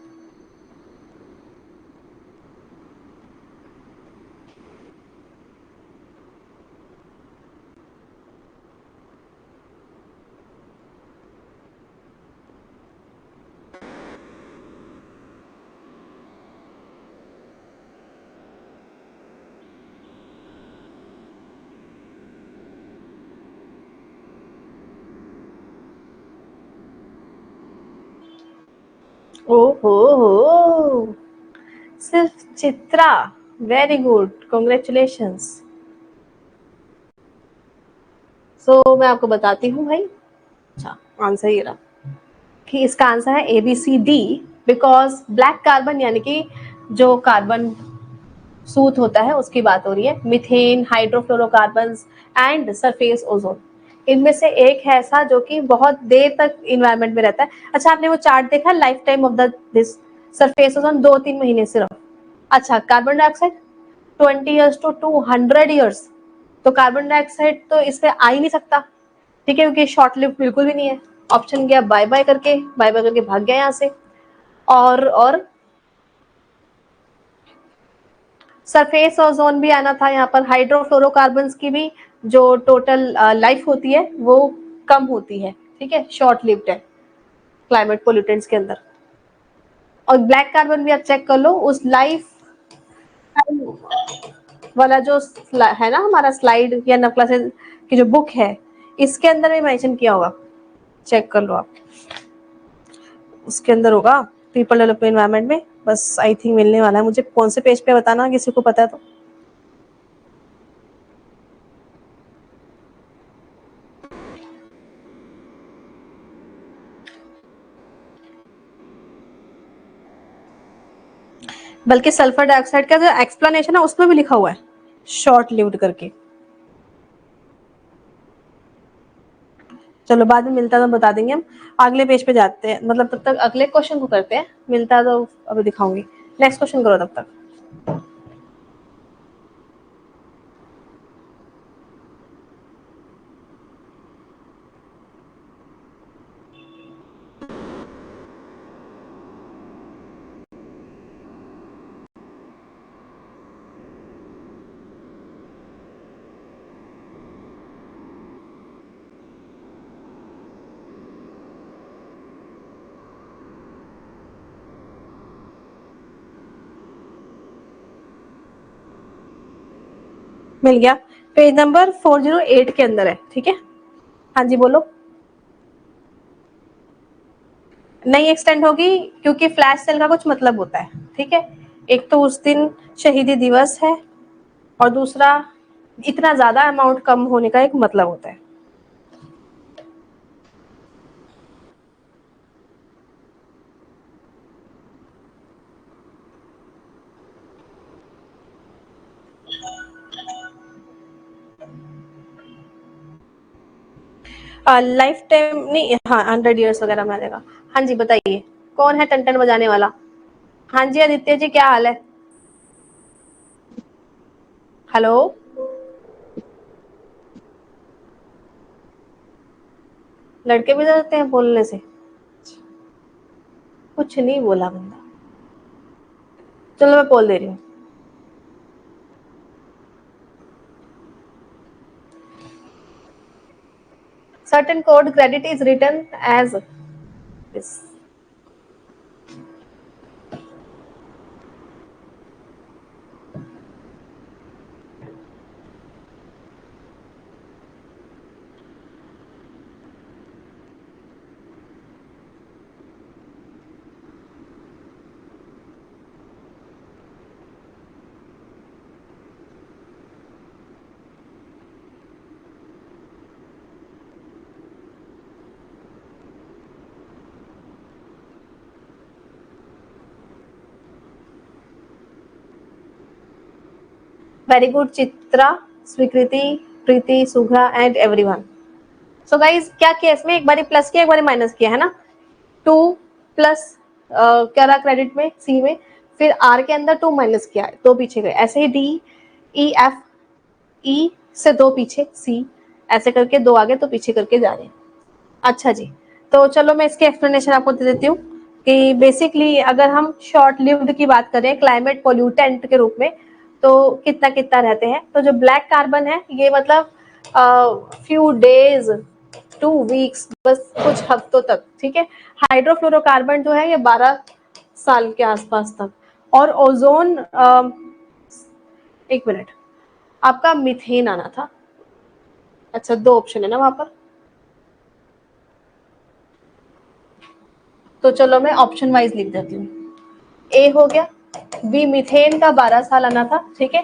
ओहो, सिर्फ चित्रा, वेरी गुड, कॉन्ग्रेचुलेशंस। सो मैं आपको बताती हूँ भाई। अच्छा, आंसर ये रहा कि इसका आंसर है A B C D, because black carbon यानी कि जो कार्बन सूत होता है उसकी बात हो रही है, methane, hydrofluorocarbon and surface ozone, इनमें से एक है ऐसा जो कि बहुत देर तक इन्वायरमेंट में रहता है। अच्छा, आपने वो चार्ट देखा, life time of the this surface ozone 2-3 महीने सिर्फ। अच्छा, carbon dioxide 20 years to 200 years, तो कार्बन डाइऑक्साइड तो इससे आ ही नहीं सकता, ठीक है, क्योंकि शॉर्ट लिव बिल्कुल भी नहीं है। ऑप्शन गया बाय बाय करके, बाय बाय करके भाग गया यहाँ से। और सरफेस ओजोन भी आना था यहाँ पर। हाइड्रोफ्लोरोकार्बन की भी जो टोटल लाइफ होती है वो कम होती है, ठीक है, शॉर्ट लिव्ड है क्लाइमेट पोल्यूटेंट्स के अंदर। और ब्लैक कार्बन भी आप चेक कर लो, उस लाइफ वाला जो है ना हमारा स्लाइड या नवक्ला से की जो बुक है, इसके अंदर भी मेंशन किया होगा, चेक कर लो आप, उसके अंदर होगा पीपल डेवलपमेंट एनवायरनमेंट में। बस आई थिंक मिलने वाला है मुझे, कौन से पेज पे बताना किसी को पता है तो। बल्कि सल्फर डाइऑक्साइड का जो एक्सप्लेनेशन है उसमें भी लिखा हुआ है शॉर्ट लिव्ड करके। चलो बाद में मिलता है तो बता देंगे हम। अगले पेज पे जाते हैं, मतलब तब तक अगले क्वेश्चन को करते हैं, मिलता है तो अभी दिखाऊंगी। नेक्स्ट क्वेश्चन करो तब तक। मिल गया, पेज नंबर 408 के अंदर है, ठीक है। हाँ जी बोलो। नहीं एक्सटेंड होगी क्योंकि फ्लैश सेल का कुछ मतलब होता है, ठीक है। एक तो उस दिन शहीदी दिवस है और दूसरा इतना ज्यादा अमाउंट कम होने का एक मतलब होता है। लाइफ टाइम नहीं, हाँ 100 ईयर्स वगैरह में आ जाएगा। हाँ जी बताइए, कौन है टन टन बजाने वाला? हाँ जी आदित्य जी, क्या हाल है? हेलो। लड़के भी डरते हैं बोलने से? कुछ नहीं बोला बंदा। चलो मैं बोल दे रही हूँ। Certain code credit is written as this. Very good Chitra, Swikriti, Preeti, सुघा and everyone. So guys क्या किया इसमें, एक बारी प्लस किया एक बारी माइनस किया है ना। 2 प्लस क्या रहा क्रेडिट में सी में, फिर आर के अंदर 2 माइनस किया, 2 पीछे गए। ऐसे ही डी ई एफ, ई से 2 पीछे, सी ऐसे करके 2 आगे तो पीछे करके जा रहे हैं। अच्छा जी, तो चलो मैं इसकी एक्सप्लेनेशन आपको दे देती हूँ कि बेसिकली अगर हम शॉर्ट लिव्ड की बात करें क्लाइमेट पोल्यूटेंट के रूप में, तो कितना कितना रहते हैं। तो जो ब्लैक कार्बन है ये मतलब फ्यू डेज 2 वीक्स, बस कुछ हफ्तों तक, ठीक है। हाइड्रोफ्लोरोकार्बन जो है ये 12 साल के आसपास तक। और ओजोन, एक मिनट, आपका मीथेन आना था। अच्छा 2 ऑप्शन है ना वहां पर, तो चलो मैं ऑप्शन वाइज लिख देती हूँ। ए हो गया, बी मीथेन का 12 साल आना था, ठीक है,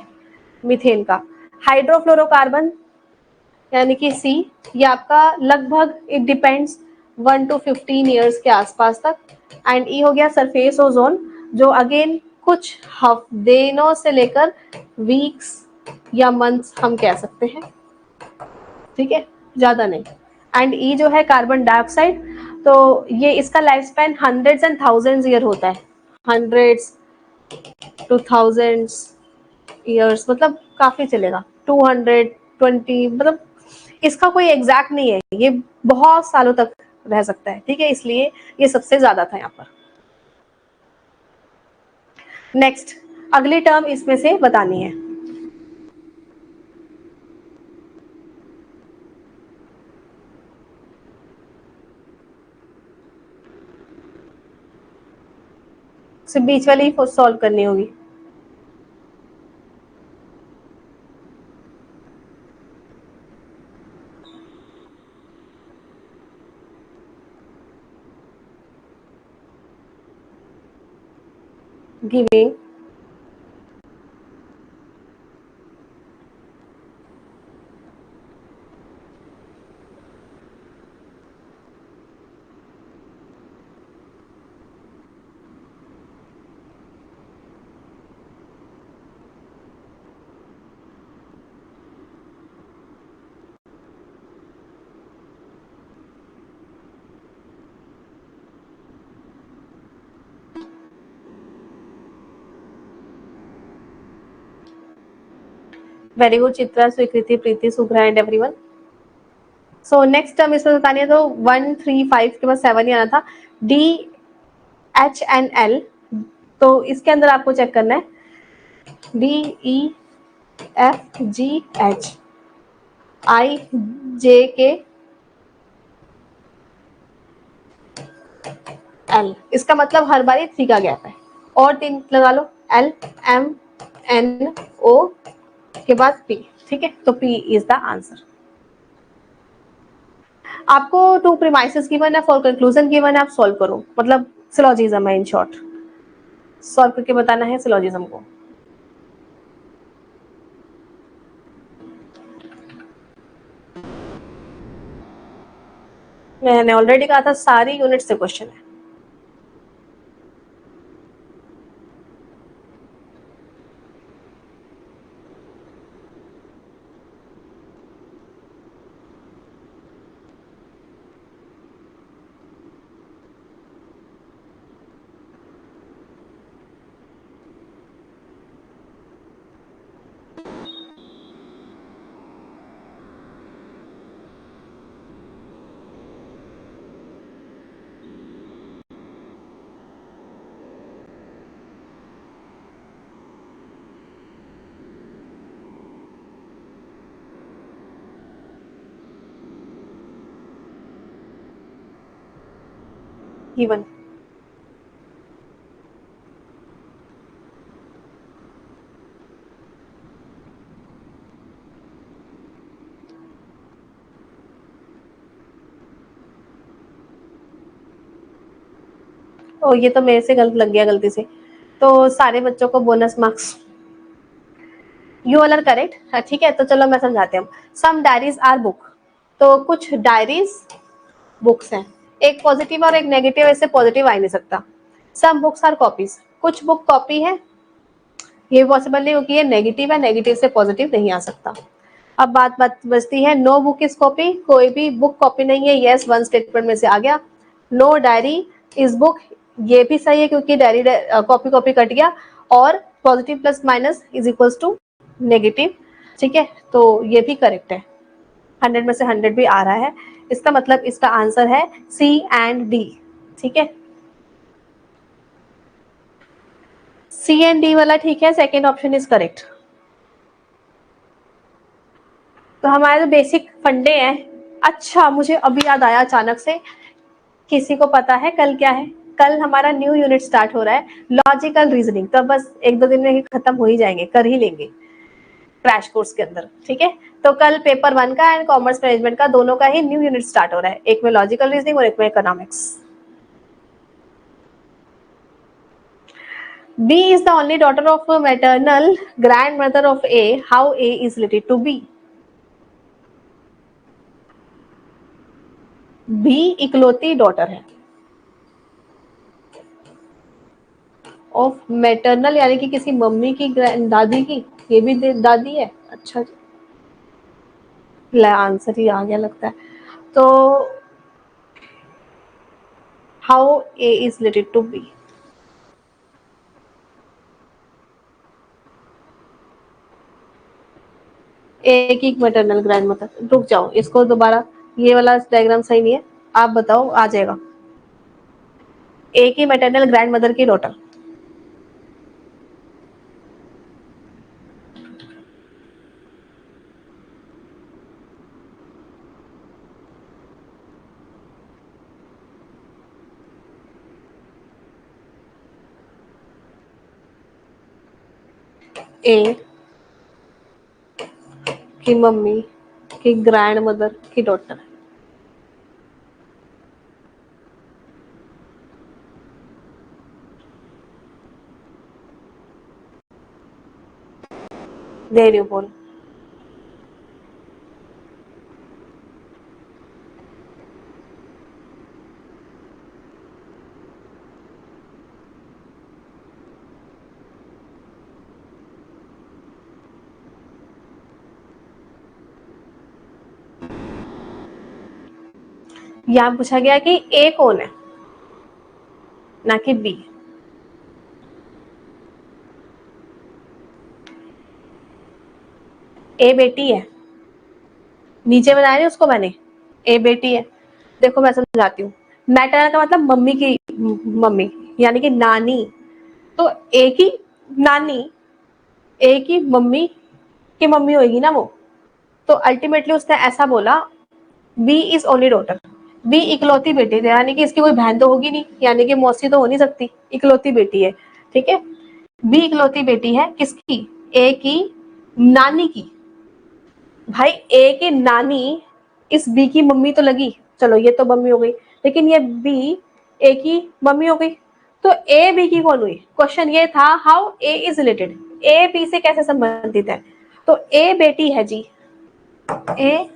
मीथेन का। हाइड्रोफ्लोरोकार्बन यानी कि सी, ये आपका लगभग इट डिपेंड्स 1 to 15 ईयर्स के आसपास तक। एंड ई हो गया सरफेस ओजोन, जो अगेन कुछ दिनों से लेकर वीक्स या मंथ्स हम कह सकते हैं, ठीक है, ज्यादा नहीं। एंड ई जो है कार्बन डाइऑक्साइड, तो ये इसका life span hundreds and thousands year होता है, हंड्रेड्स टू थाउजेंड्स ईयर्स, मतलब काफी चलेगा। 220, मतलब इसका कोई एग्जैक्ट नहीं है, ये बहुत सालों तक रह सकता है, ठीक है, इसलिए ये सबसे ज्यादा था यहाँ पर। नेक्स्ट, अगली टर्म इसमें से बतानी है। सिर्फ बीच वाली ही सॉल्व करनी होगी। Giving very good Chitra, Swikriti, Preeti, Shubhra and everyone. So next term इसमें बतानी है तो 1 3 5 के बाद 7 ही आना था। डी एच एंड एल, तो इसके अंदर आपको चेक करना है D E F G H I J K L, इसका मतलब हर बार 3 का गैप है। और 3 लगा लो, एल एम एन ओ के बाद पी, ठीक है, तो पी इज द आंसर। आपको 2 प्रीमाइसेस गिवन है, फॉर कंक्लूजन गिवन है, आप सॉल्व करो, मतलब सिलोजिज्म है इन शॉर्ट, सॉल्व करके बताना है सिलोजिज्म को। मैंने ऑलरेडी कहा था सारी यूनिट से क्वेश्चन है। गिवन ओ, ये तो मेरे से गलत लग गया गलती से, तो सारे बच्चों को bonus marks. You all are correct, ठीक है, तो चलो मैं समझाते हूँ। सम डायरीज आर बुक, तो कुछ डायरीज बुक्स हैं, एक पॉजिटिव और एक नेगेटिव, ऐसे पॉजिटिव आ ही नहीं सकता। सम बुक्स आर कॉपीज, कुछ बुक कॉपी है, ये पॉसिबल नहीं होगी, ये नेगेटिव है, नेगेटिव से पॉजिटिव नहीं आ सकता। अब बात बचती है नो बुक इज कॉपी, कोई भी बुक कॉपी नहीं है, यस वन स्टेटमेंट में से आ गया। नो डायरी इज बुक, ये भी सही है क्योंकि डायरी कॉपी कॉपी कट गया, और positive plus minus is equals to negative, ठीक है, तो ये भी करेक्ट है, 100 में से 100 भी आ रहा है, इसका मतलब इसका आंसर है सी एंड डी, ठीक है, सी एंड डी वाला ठीक है, सेकेंड ऑप्शन इज करेक्ट। तो हमारे जो बेसिक फंडे हैं। अच्छा, मुझे अभी याद आया अचानक से, किसी को पता है कल क्या है? कल हमारा न्यू यूनिट स्टार्ट हो रहा है, लॉजिकल रीजनिंग, तो बस 1-2 दिन में ही खत्म हो ही जाएंगे, कर ही लेंगे क्रैश कोर्स के अंदर, ठीक है। तो कल पेपर 1 का एंड कॉमर्स मैनेजमेंट का दोनों का ही न्यू यूनिट स्टार्ट हो रहा है, एक में लॉजिकल रीजनिंग और एक में economics. B is the only daughter of a maternal grandmother of A. How A is related to B? B इकलौती डॉटर है ऑफ मैटरनल, यानी कि किसी मम्मी की, दादी की, ये भी दादी है। अच्छा जी, आंसर ही आ गया लगता है। तो how A is related to B? A की मैटरनल ग्रैंड मदर, रुक जाओ इसको दोबारा, ये वाला डायग्राम सही नहीं है, आप बताओ, आ जाएगा। ए की मैटरनल ग्रैंड मदर की डॉटर, ए की मम्मी की ग्रैंड मदर की डॉटर। दे रही हूँ बोल। यहाँ पूछा गया कि ए कौन है, ना कि बी। ए बेटी है, नीचे बनाया नहीं उसको मैंने, ए बेटी है। देखो मैं समझाती हूँ। मैटरनल का मतलब मम्मी की मम्मी, यानी कि नानी। तो ए की नानी, ए की मम्मी की मम्मी होगी ना वो। तो अल्टीमेटली उसने ऐसा बोला, B is only daughter, B इकलौती बेटी है, यानी कि इसकी कोई बहन तो होगी नहीं, यानी कि मौसी तो हो नहीं सकती, इकलौती बेटी है। ठीक है, बी इकलौती बेटी है किसकी, ए की नानी की। भाई ए की नानी इस बी की मम्मी तो लगी, चलो ये तो मम्मी हो गई, लेकिन ये बी ए की मम्मी हो गई। तो ए बी की कौन हुई? क्वेश्चन ये था how A is related, A B से कैसे संबंधित है। तो ए बेटी है जी, ए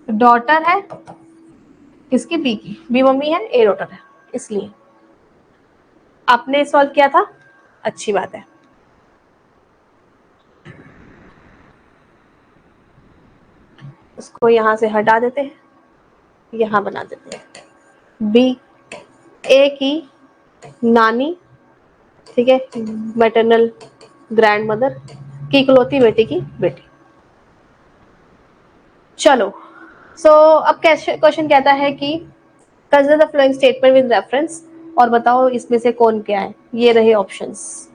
डॉटर है किसकी, बी की, बी मम्मी है ए डॉटर है, इसलिए आपने सॉल्व किया था, अच्छी बात है। उसको यहां से हटा देते हैं, यहां बना देते हैं बी ए की नानी, ठीक है, मैटरनल ग्रैंड मदर की इकलौती बेटी की बेटी। चलो अब क्वेश्चन कहता है कि consider the following statement with reference, और बताओ इसमें से कौन क्या है। ये रहे options.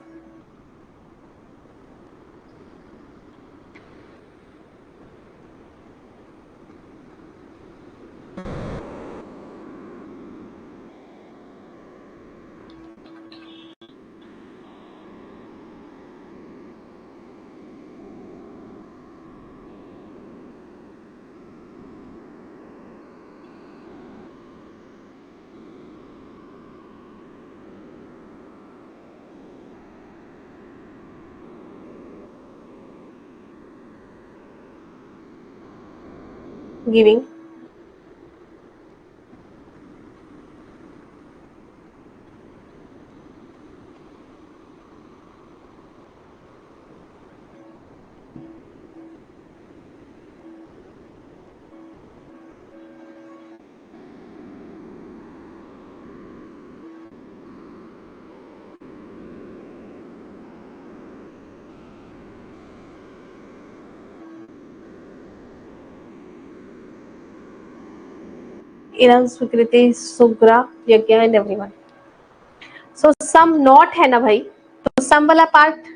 Giving Iram Swikriti Sugra Yagya and everyone. So some not है ना भाई, तो सम वाला पार्ट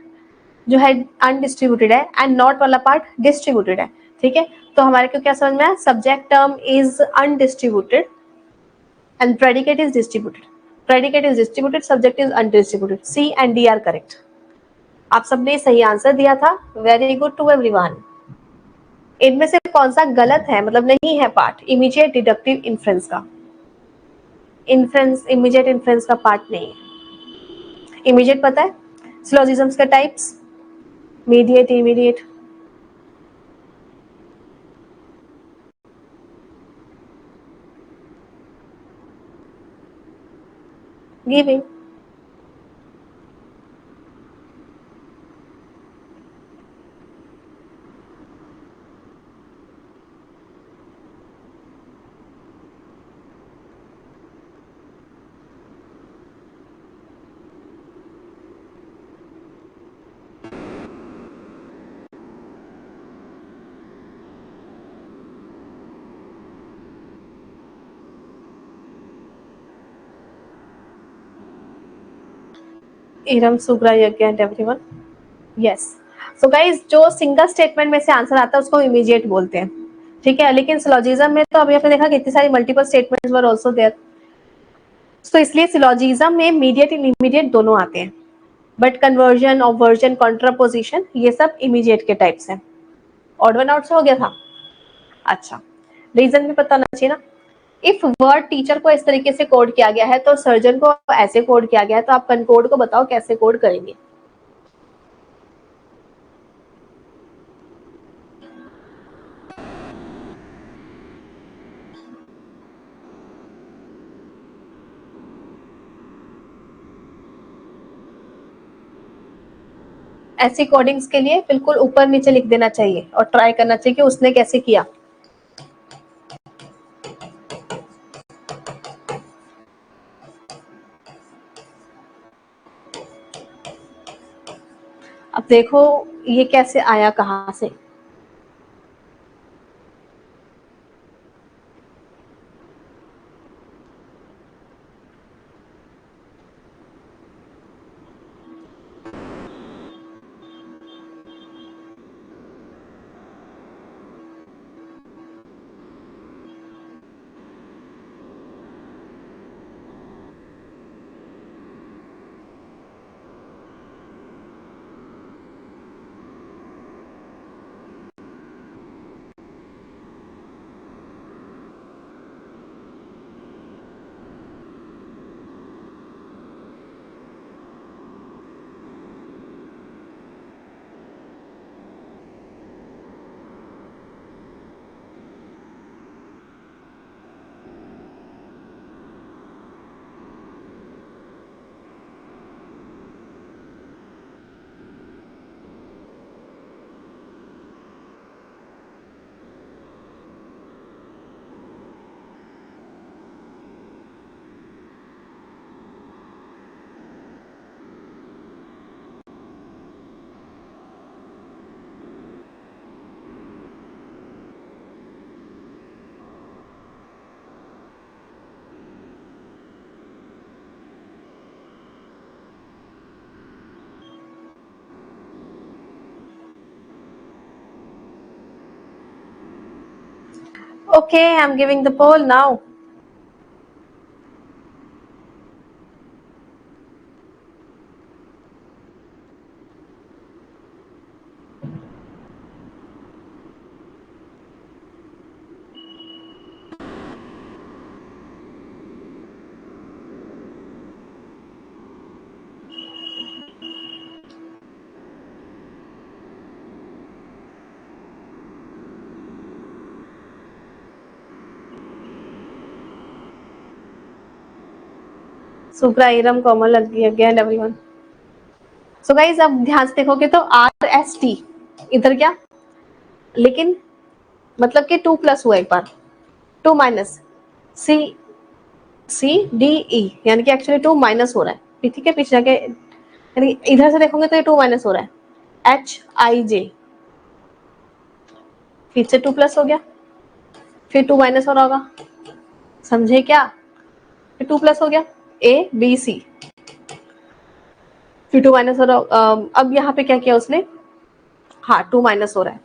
जो है अनडिस्ट्रीब्यूटेड है एंड नॉट वाला पार्ट डिस्ट्रीब्यूटेड है। ठीक है, तो हमारे को क्या समझ में आया, subject term is undistributed and predicate is distributed, predicate is distributed, subject is undistributed. C and D are correct. आप सबने सही आंसर दिया था, वेरी गुड टू एवरीवन। इनमें से कौन सा गलत है, मतलब नहीं है पार्ट इमीडिएट डिडक्टिव इन्फ्रेंस का, इन्फ्रेंस इमीडिएट इन्फ्रेंस का पार्ट नहीं है। इमीडिएट पता है सिलोजिज्म्स के types, mediate, immediate. Giving, Iram सुग्रा Yagya and everyone. Yes, so guys जो सिंगल स्टेटमेंट में से आंसर आता है उसको इमीडिएट बोलते हैं। ठीक है, लेकिन सिलोजिज्म में तो अभी आपने देखा कितनी सारी multiple statements were also there, तो इसलिए सिलोजिज्म में मीडिएट एंड इमीडिएट दोनों आते हैं। बट कन्वर्जन, ऑवर्जन, कॉन्ट्रापोजिशन ये सब इमीडिएट के टाइप्स हैं। ऑड वन आउट से हो गया था। अच्छा, रीजन भी पता होना चाहिए ना। इफ वर्ड टीचर को इस तरीके से कोड किया गया है तो सर्जन को ऐसे कोड किया गया है, तो आप कनकोड को बताओ कैसे कोड करेंगे। ऐसी कोडिंग्स के लिए बिल्कुल ऊपर नीचे लिख देना चाहिए और ट्राई करना चाहिए कि उसने कैसे किया। अब देखो ये कैसे आया, कहाँ से। Okay, I'm giving the poll now. Supra, Iram, Komal, again everyone. So guys अब ध्यान से देखोगे तो RST इधर क्या, लेकिन मतलब कि 2 प्लस हुआ एक बार, 2 माइनस CDE, यानी कि एक्चुअली 2 माइनस हो रहा है, ठीक है, पीछे जाके यानी इधर से देखोगे तो ये 2 माइनस हो रहा है। HIJ फिर से 2 प्लस हो गया, फिर 2 माइनस हो रहा होगा, समझे क्या। फिर 2 प्लस हो गया, ABC, फिर 2 माइनस हो रहा। अब यहाँ पे क्या किया उसने, हाँ 2 माइनस हो रहा है,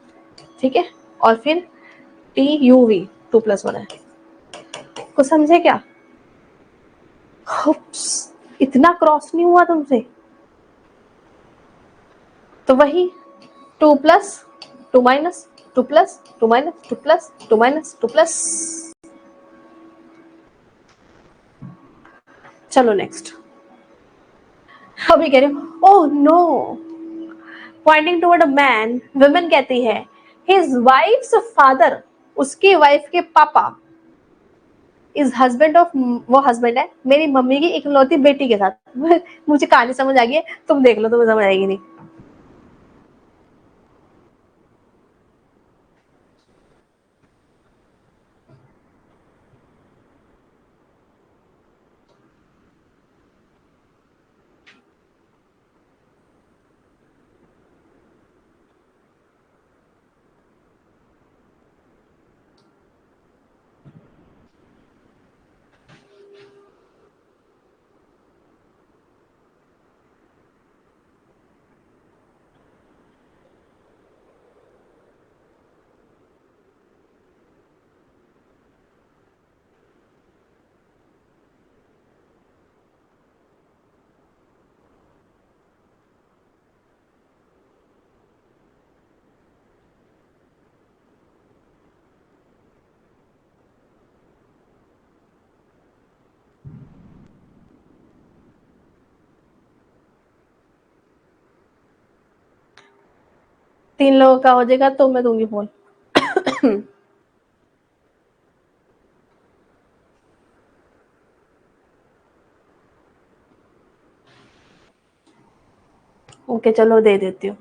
ठीक है, और फिर TUV 2 प्लस हो रहा है। कुछ समझे क्या। इतना क्रॉस नहीं हुआ तुमसे। तो वही 2 plus 2 minus 2 plus 2 minus 2 plus 2 minus 2 plus. चलो नेक्स्ट। अभी कह रहे हो oh no, pointing toward a man, women कहती है हिज वाइफ्स फादर, उसकी वाइफ के पापा, इज हस्बैंड ऑफ, वो हस्बैंड है मेरी मम्मी की इकलौती बेटी के साथ। मुझे कहानी समझ आ गई है, तुम देख लो, तुम्हें समझ आएगी नहीं। 3 लोगों का हो जाएगा तो मैं दूंगी फोन। ओके चलो दे देती हूँ।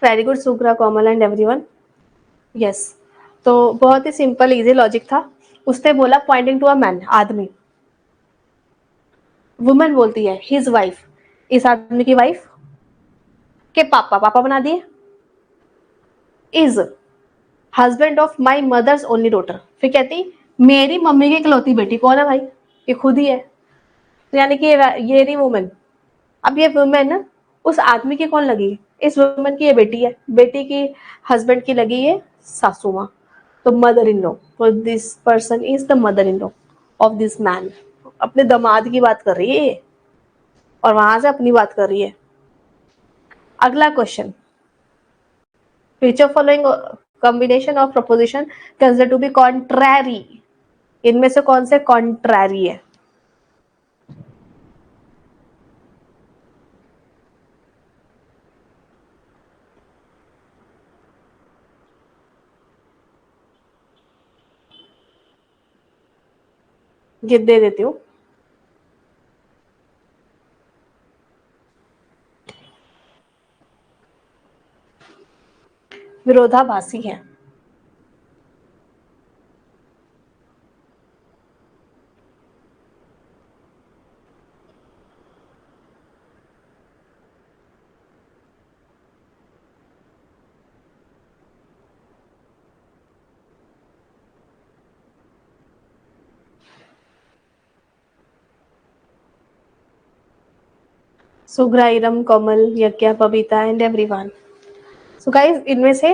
वेरी गुड सुग्रा, कोमल एंड एवरीवन। यस, तो बहुत ही सिंपल इजी लॉजिक था। उसने बोला पॉइंटिंग टू अ मैन, आदमी। वुमन बोलती है हिज वाइफ, इस आदमी की वाइफ के पापा, पापा बना दिए। Is husband of my mother's only daughter, फिर कहती मेरी मम्मी की इकलौती बेटी। कौन है भाई? ये खुद ही है। तो यानी कि ये रही वुमेन। अब ये वुमेन उस आदमी की कौन लगी? इस वुमेन की ये बेटी है, बेटी की हस्बैंड की लगी ये सासू माँ, तो मदर इन लॉ। तो this person is the mother in law of this man. अपने दामाद की बात कर रही है ये, और वहां से अपनी बात कर रही है। अगला question, which of following combination of proposition considered to be contrary? इनमें से कौन से contrary है? ये दे देती हूँ। विरोधाभासी है। Sughra, Iram, Komal, Yagya, Babita and everyone. So guys, इनमें से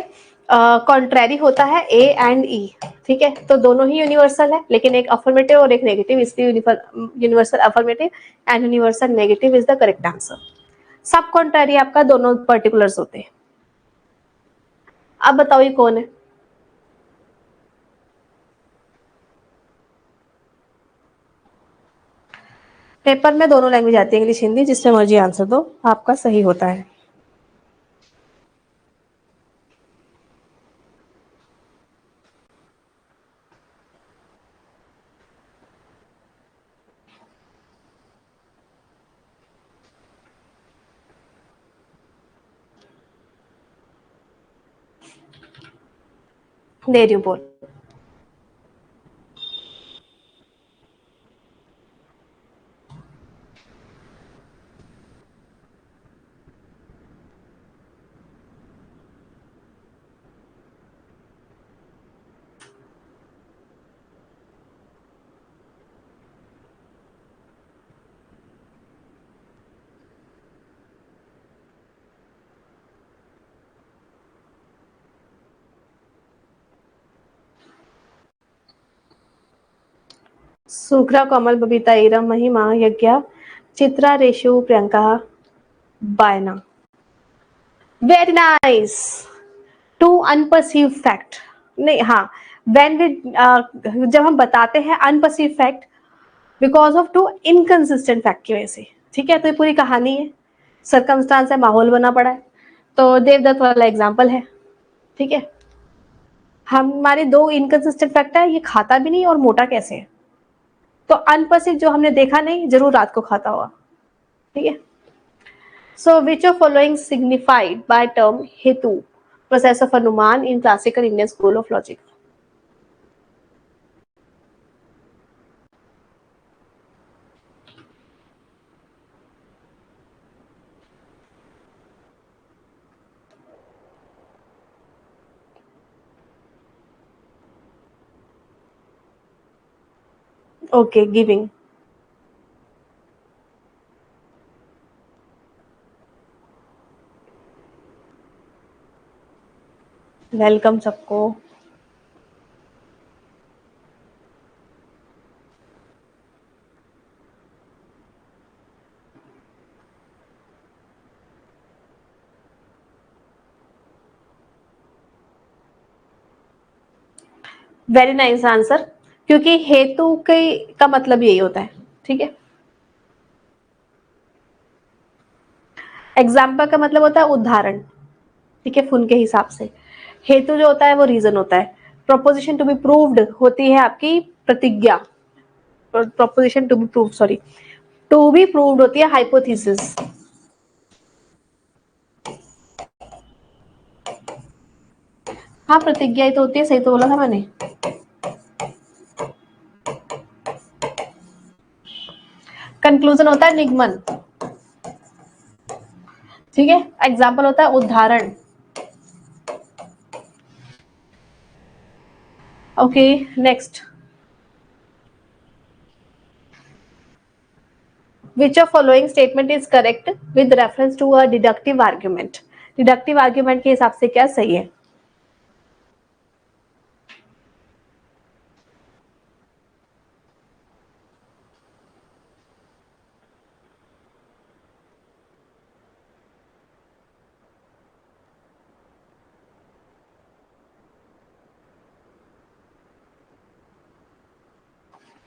कॉन्ट्रैरी होता है ए एंड ई। ठीक है, तो दोनों ही यूनिवर्सल है, लेकिन एक अफर्मेटिव और एक नेगेटिव, इसलिए universal affirmative and universal negative is the correct answer. सब कॉन्ट्रैरी आपका दोनों पर्टिकुलर्स होते हैं। अब बताओ ये कौन है? पेपर में दोनों लैंग्वेज आती है, इंग्लिश हिंदी, जिसमें मर्जी आंसर दो, आपका सही होता है। दे रही हूँ बोल। सुग्रा, कोमल, बबीता, इरम, महिमा, यज्ञा, Chitra, Reshu, Priyanka, Bayna. Very nice. To unperceive fact, नहीं, हाँ, व्हेन वी जब हम बताते हैं unperceive fact because of two inconsistent fact की वजह से। ठीक है, तो ये पूरी कहानी है, सरकमस्टांस है, माहौल बना पड़ा है। तो देवदत्त वाला एग्जाम्पल है। ठीक है, हमारे दो इनकंसिस्टेंट फैक्ट है, ये खाता भी नहीं और मोटा कैसे है। तो अनपर्सीव जो हमने देखा नहीं, जरूर रात को खाता हुआ। ठीक है, so which of following signified by term hetu process of anuman in classical Indian school of logic? Okay, giving. Welcome सबको। वेरी नाइस आंसर, क्योंकि हेतु के का मतलब यही होता है, ठीक है। एग्जाम्पल का मतलब होता है उदाहरण, ठीक है, फुन के हिसाब से। हेतु जो होता है वो रीजन होता है। प्रोपोजिशन टू बी प्रूव्ड होती है आपकी प्रतिज्ञा, proposition to be proved, sorry, to be proved होती है हाइपोथेसिस। हाँ, प्रतिज्ञा ही तो होती है, सही तो बोला था मैंने। कंक्लूजन होता है निगमन, ठीक है। एग्जाम्पल होता है उदाहरण। Okay, next. Which of following statement is correct with reference to a deductive argument? Deductive argument के हिसाब से क्या सही है?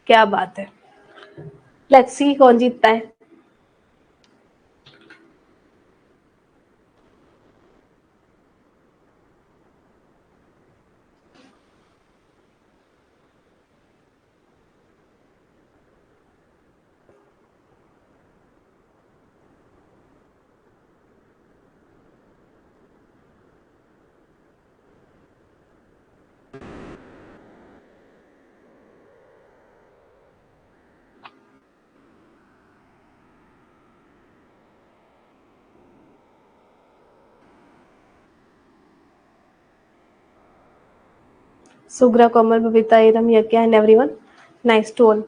क्या बात है, लेट्स सी कौन जीतता है। Sughra, Komal, Babita, Iram, Yagya and everyone, nice to all.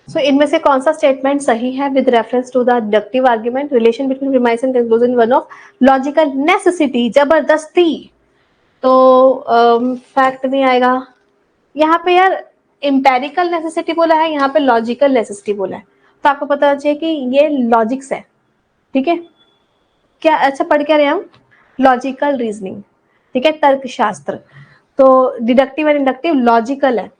So इनमें से कौन सा स्टेटमेंट सही है with reference to the deductive argument? Relation between premise and conclusion one of logical necessity, जबरदस्ती। तो फैक्ट नहीं आएगा यहाँ पे यार। इम्पेरिकल नेसेसिटी बोला है, यहाँ पे लॉजिकल नेसेसिटी बोला है, तो आपको पता चाहिए कि ये लॉजिक्स है, ठीक है। क्या अच्छा पढ़ क्या रहे हम? लॉजिकल रीजनिंग, ठीक है, तर्कशास्त्र। तो डिडक्टिव एंड इंडक्टिव लॉजिकल है।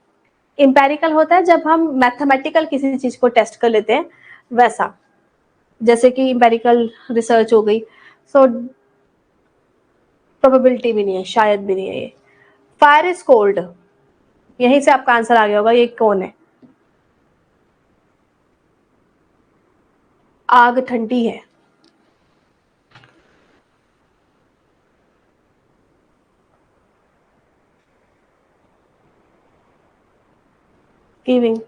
इम्पेरिकल होता है जब हम मैथमेटिकल किसी चीज को टेस्ट कर लेते हैं, वैसा, जैसे कि इम्पेरिकल रिसर्च हो गई। सो प्रोबेबिलिटी भी नहीं है, शायद भी नहीं है ये। फायर इज कोल्ड, यहीं से आपका आंसर आ गया होगा, ये कौन है? आग ठंडी है। Giving.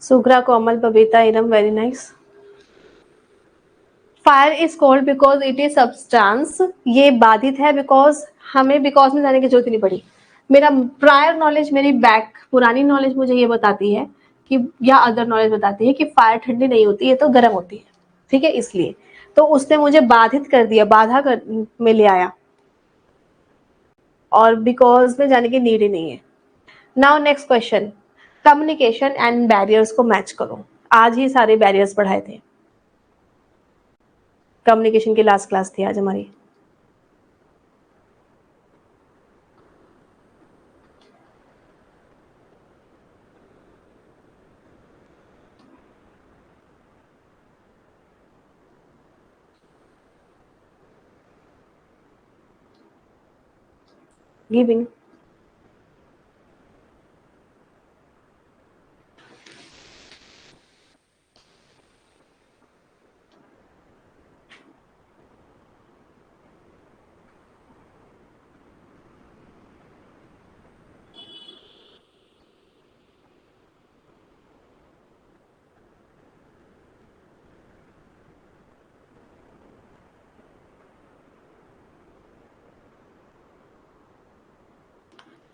Sughra, Komal, Babita, Iram, very nice. Fire is cold because it is substance, ये बाधित है बिकॉज, हमें बिकॉज में जाने की जरूरत नहीं पड़ी। मेरा प्रायर नॉलेज, मेरी बैक पुरानी नॉलेज मुझे ये बताती है कि, या अदर नॉलेज बताती है कि फायर ठंडी नहीं होती, ये तो गर्म होती है, ठीक है, इसलिए। तो उसने मुझे बाधित कर दिया, में ले आया, और बिकॉज में जाने की नीड ही नहीं है। Now next question, communication and barriers को मैच करो। आज ही सारे बैरियर्स पढ़ाए थे, कम्युनिकेशन की लास्ट क्लास थी आज हमारी। Giving.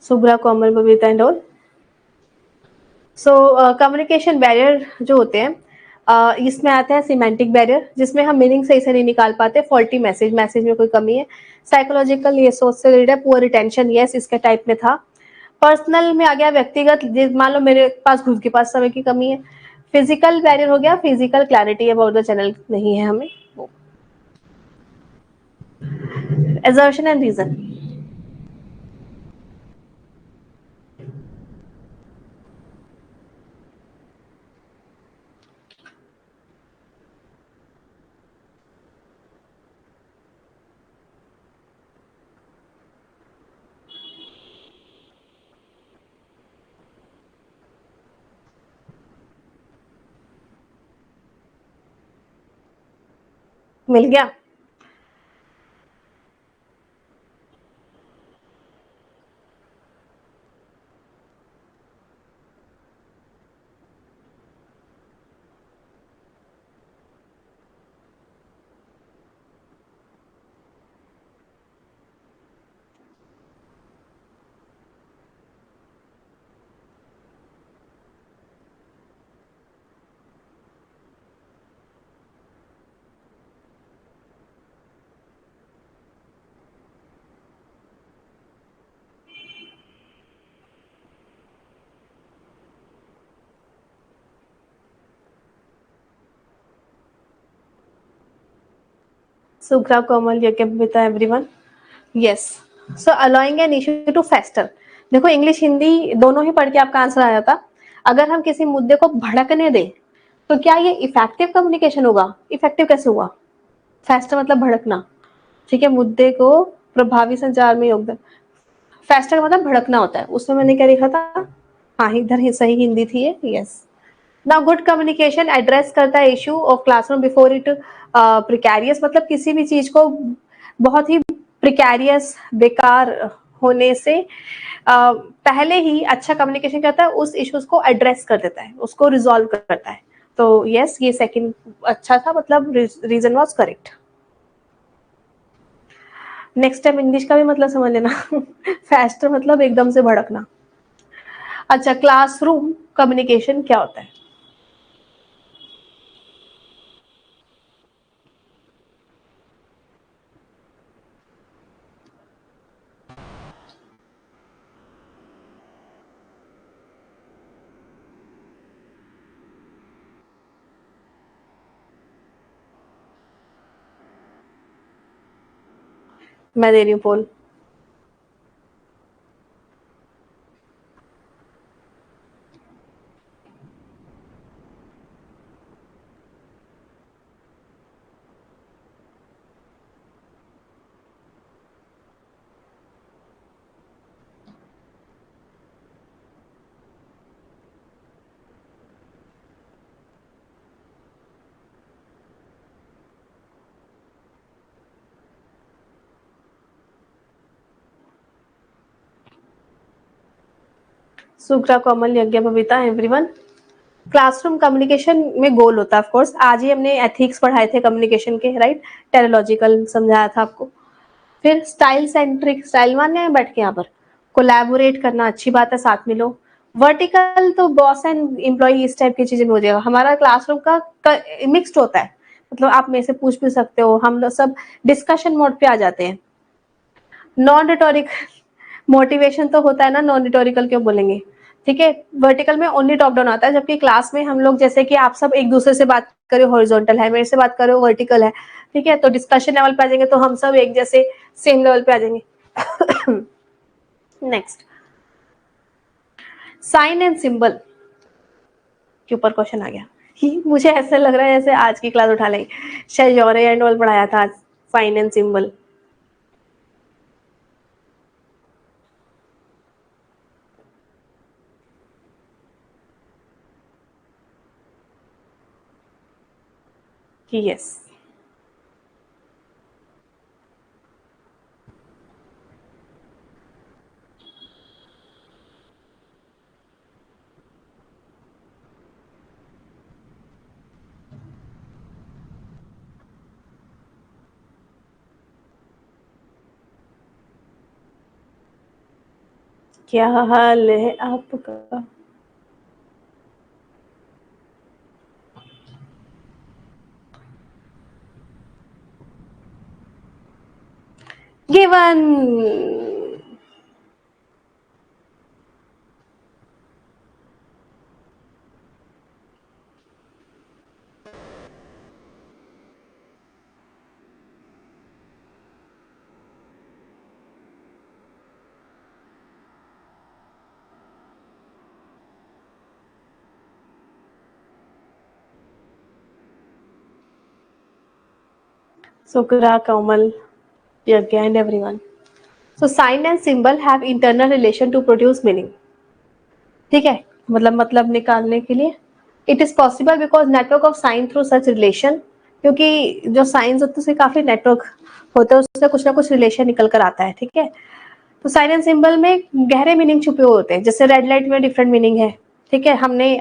Subra, Komal, Babita and all. So communication barrier जो होते हैं, इसमें आता है सिमेंटिक बैरियर, जिसमें हम मीनिंग सही से नहीं निकाल पाते, फॉल्टी मैसेज, मैसेज में कोई कमी है। साइकोलॉजिकल, ये सोच से रिलेटेड है, पुअर रिटेंशन, यस इसके टाइप में था। पर्सनल में आ गया व्यक्तिगत, मान लो मेरे पास खुद के पास समय की कमी है। फिजिकल बैरियर हो गया, physical clarity about the channel नहीं है हमें। Assertion and reason. मिल गया। Sughra, Komal, Yagya, Babita, everyone. Yes. So allowing an issue to fester. देखो इंग्लिश हिंदी दोनों ही पढ़ के आपका आंसर आ जाता। अगर हम किसी मुद्दे को भड़कने दें तो क्या ये इफेक्टिव कम्युनिकेशन होगा? इफेक्टिव कैसे हुआ? फेस्टर मतलब भड़कना, ठीक है, मुद्दे को प्रभावी संचार में योगदान। फेस्टर मतलब भड़कना होता है, उसमें मैंने क्या लिखा था? हाँ, इधर ही सही हिंदी थी ये, yes. Now good communication address करता है issue of classroom before it precarious, मतलब किसी भी चीज को बहुत ही प्रिकैरियस, बेकार होने से पहले ही अच्छा कम्युनिकेशन करता है, उस इश्यूज को एड्रेस कर देता है, उसको रिजॉल्व करता है। तो यस, ये सेकंड अच्छा था, मतलब reason was correct. Next time English का भी मतलब समझ लेना। फास्टर मतलब एकदम से भड़कना। अच्छा, क्लासरूम कम्युनिकेशन क्या होता है? मैं दे रही हूँ पोल। सुग्रा, Komal, Yagya, Babita, everyone. Classroom communication में गोल होता है, ऑफ कोर्स आज ही हमने एथिक्स पढ़ाए थे कम्युनिकेशन के, राइट, टेरोलॉजिकल समझाया था आपको। फिर स्टाइल सेंट्रिक, स्टाइल मानने हैं बैठ के यहाँ पर, कोलैबोरेट करना, अच्छी बात है, साथ में लो। वर्टिकल तो बॉस एंड एम्प्लॉय, इस टाइप की चीजें में हो जाएगा। हमारा क्लासरूम का मिक्स्ड होता है, मतलब आप मेरे से पूछ भी सकते हो, हम लोग सब डिस्कशन मोड पे आ जाते हैं। नॉन रिटोरिकल मोटिवेशन तो होता है ना, नॉन रिटोरिकल क्यों बोलेंगे, ठीक है। वर्टिकल में ओनली टॉप डाउन आता है, जबकि क्लास में हम लोग जैसे कि आप सब एक दूसरे से बात करें हॉरिजॉन्टल है, मेरे से बात करो वर्टिकल है, ठीक है, तो डिस्कशन लेवल पे आ जाएंगे तो हम सब एक जैसे सेम लेवल पे आ जाएंगे। नेक्स्ट, साइन एंड सिंबल के ऊपर क्वेश्चन आ गया। मुझे ऐसा लग रहा है जैसे आज की क्लास उठा लें, शायद जॉरे एंड ऑल पढ़ाया था आज, साइन एंड सिंबल। यस। क्या हाल है आपका? Given. Sukra, Kamal, Yagya and everyone. So sign and symbol have internal relation to produce meaning. ठीक है, मतलब निकालने के लिए it is possible because network of sine through such relation, क्योंकि जो साइंस होते हैं उसके काफी नेटवर्क होते हैं, उससे कुछ ना कुछ रिलेशन निकल कर आता है। ठीक है, तो साइन एंड सिंबल में गहरे मीनिंग छुपे हुए होते हैं, जैसे रेड लाइट में डिफरेंट मीनिंग है। ठीक है, हमने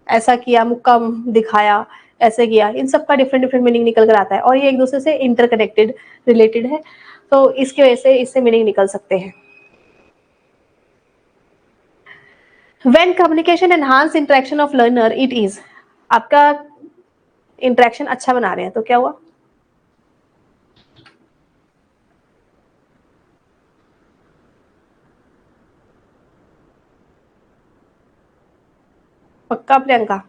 ऐसा किया, मुक्का दिखाया, ऐसे किया, इन सब का डिफरेंट डिफरेंट मीनिंग निकल कर आता है और ये एक दूसरे से इंटरकनेक्टेड रिलेटेड है, तो इसकी वजह से इससे मीनिंग निकल सकते हैं। When communication enhance interaction of learner, it is आपका इंटरेक्शन अच्छा बना रहे हैं तो क्या हुआ? पक्का प्रियंका?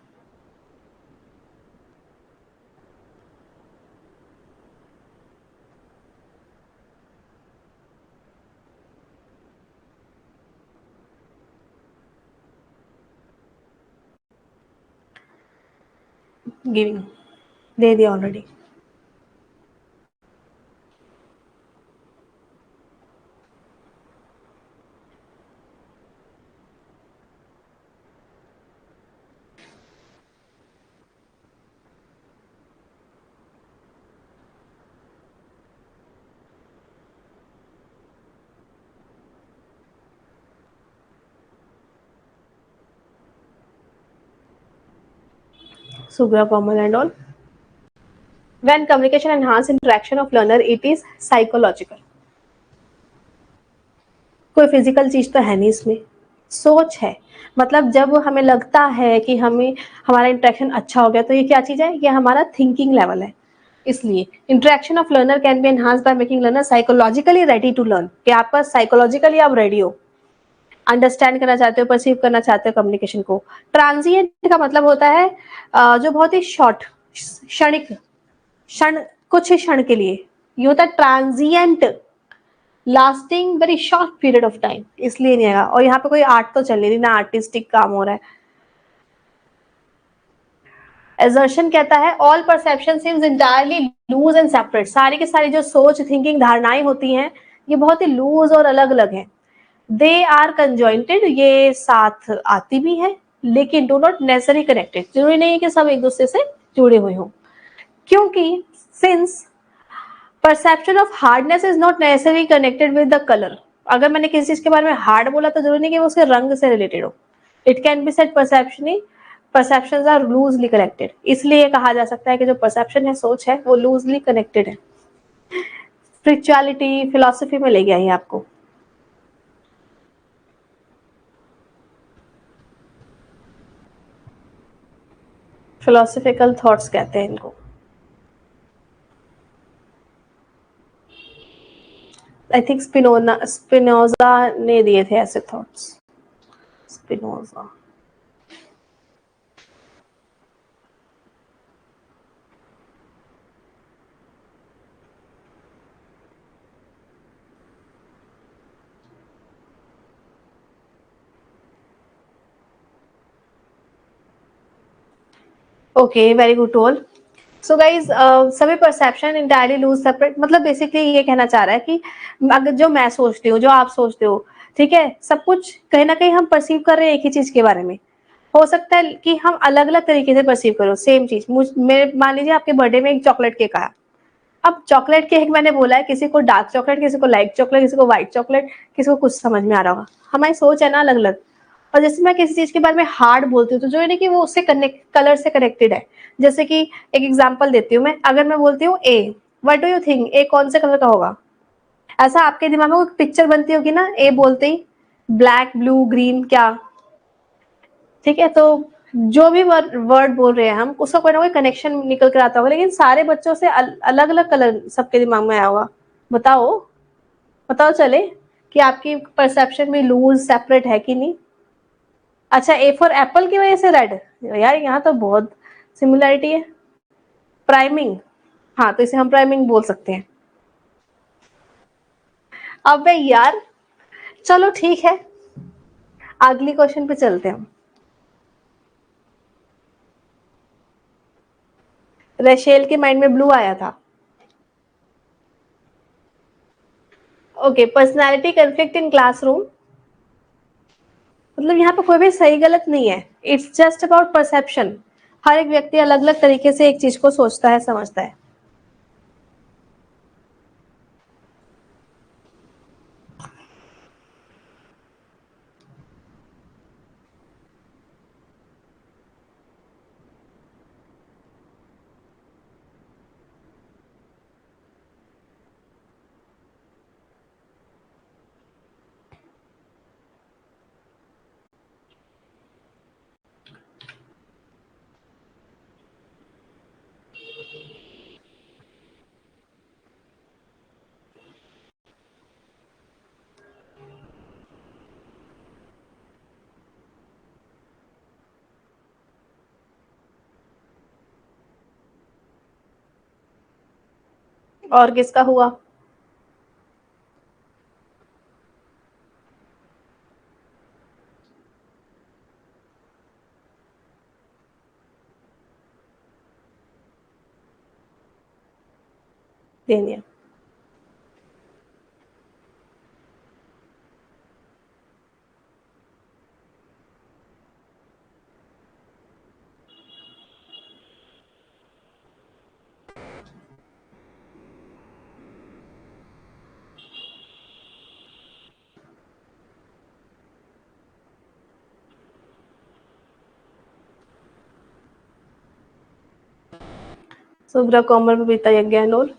गिविंग दे दिया already. Subra, Komal and all. When communication enhance interaction of learner, it is psychological. कोई फिजिकल चीज तो है नहीं इसमें, सोच है। मतलब जब हमें लगता है कि हमें हमारा इंटरेक्शन अच्छा हो गया, तो ये क्या चीज है? ये हमारा थिंकिंग लेवल है। इसलिए interaction of learner can be enhanced by making learner psychologically ready to learn, कि आप साइकोलॉजिकली आप रेडी हो, अंडरस्टैंड करना चाहते हो, परसीव करना चाहते हो कम्युनिकेशन को। ट्रांजिएंट का मतलब होता है जो बहुत ही शॉर्ट, क्षणिक, क्षण, कुछ ही क्षण के लिए, ये होता है transient, lasting very short period of time, इसलिए नहीं आएगा। और यहाँ पे कोई आर्ट तो चल नहीं रही ना, आर्टिस्टिक काम हो रहा है। एजर्शन कहता है all perception seems entirely loose and separate, सारी की सारी जो सोच, थिंकिंग, धारणाएं होती हैं, ये बहुत ही लूज और अलग अलग हैं। दे आर कंजॉइंटेड, ये साथ आती भी है, लेकिन डू नॉट नेसेसरी कनेक्टेड, जरूरी नहीं है कि सब एक दूसरे से जुड़े हुए हों, क्योंकि since perception of hardness is not necessary connected with the colour. अगर मैंने किसी चीज के बारे में हार्ड बोला तो जरूरी नहीं कि वो उसके रंग से रिलेटेड हो। It can be said perceptions are loosely connected, इसलिए कहा जा सकता है कि जो परसेप्शन है, सोच है, वो लूजली कनेक्टेड है। स्पिरिचुअलिटी, फिलोसफी में ले गया ये आपको। फिलोसफिकल थॉट्स कहते हैं इनको। आई थिंक स्पिनोजा ने दिए थे ऐसे thoughts. Spinoza. Okay, very good toll. So guys, सभी परसेप्शन इंटायरली लूज सेपरेट, मतलब बेसिकली ये कहना चाह रहा है कि अगर जो मैं सोचती हूँ, जो आप सोचते हो, ठीक है, सब कुछ कहीं ना कहीं हम परसीव कर रहे हैं एक ही चीज के बारे में। हो सकता है कि हम अलग अलग तरीके से परसीव करो सेम चीज। मेरे मान लीजिए आपके बर्थडे में एक चॉकलेट केक आया। अब चॉकलेट केक मैंने बोला है, किसी को डार्क चॉकलेट, किसी को लाइट चॉकलेट, किसी को व्हाइट चॉकलेट, किसी को कुछ समझ में आ रहा होगा। हमारी सोच है ना अलग अलग। और जैसे मैं किसी चीज के बारे में हार्ड बोलती हूँ, तो जो है ना कि वो उससे कनेक्ट, कलर से कनेक्टेड है। जैसे कि एक एग्जांपल देती हूँ मैं, अगर मैं बोलती हूँ ए, व्हाट डू यू थिंक ए कौन से कलर का होगा? ऐसा आपके दिमाग में एक पिक्चर बनती होगी ना ए बोलते ही, ब्लैक, ब्लू, ग्रीन, क्या? ठीक है, तो जो भी वर्ड बोल रहे हैं हम, उसका कोई ना कोई कनेक्शन निकल कर आता होगा, लेकिन सारे बच्चों से अलग अलग कलर सबके दिमाग में आया होगा। बताओ, बताओ चले कि आपकी परसेप्शन में लूज सेपरेट है कि नहीं। अच्छा, ए फॉर एप्पल की वजह से रेड? यार यहाँ तो बहुत सिमिलरिटी है। प्राइमिंग, हाँ तो इसे हम प्राइमिंग बोल सकते हैं। अबे यार, चलो ठीक है, अगली क्वेश्चन पे चलते हैं। रेशेल के माइंड में ब्लू आया था। Okay, personality conflict in classroom, मतलब यहाँ पे कोई भी सही गलत नहीं है, इट्स जस्ट अबाउट परसेप्शन। हर एक व्यक्ति अलग अलग तरीके से एक चीज को सोचता है, समझता है। और किसका हुआ? दे दिया। Shubhra Komal Babita Yagya Anol.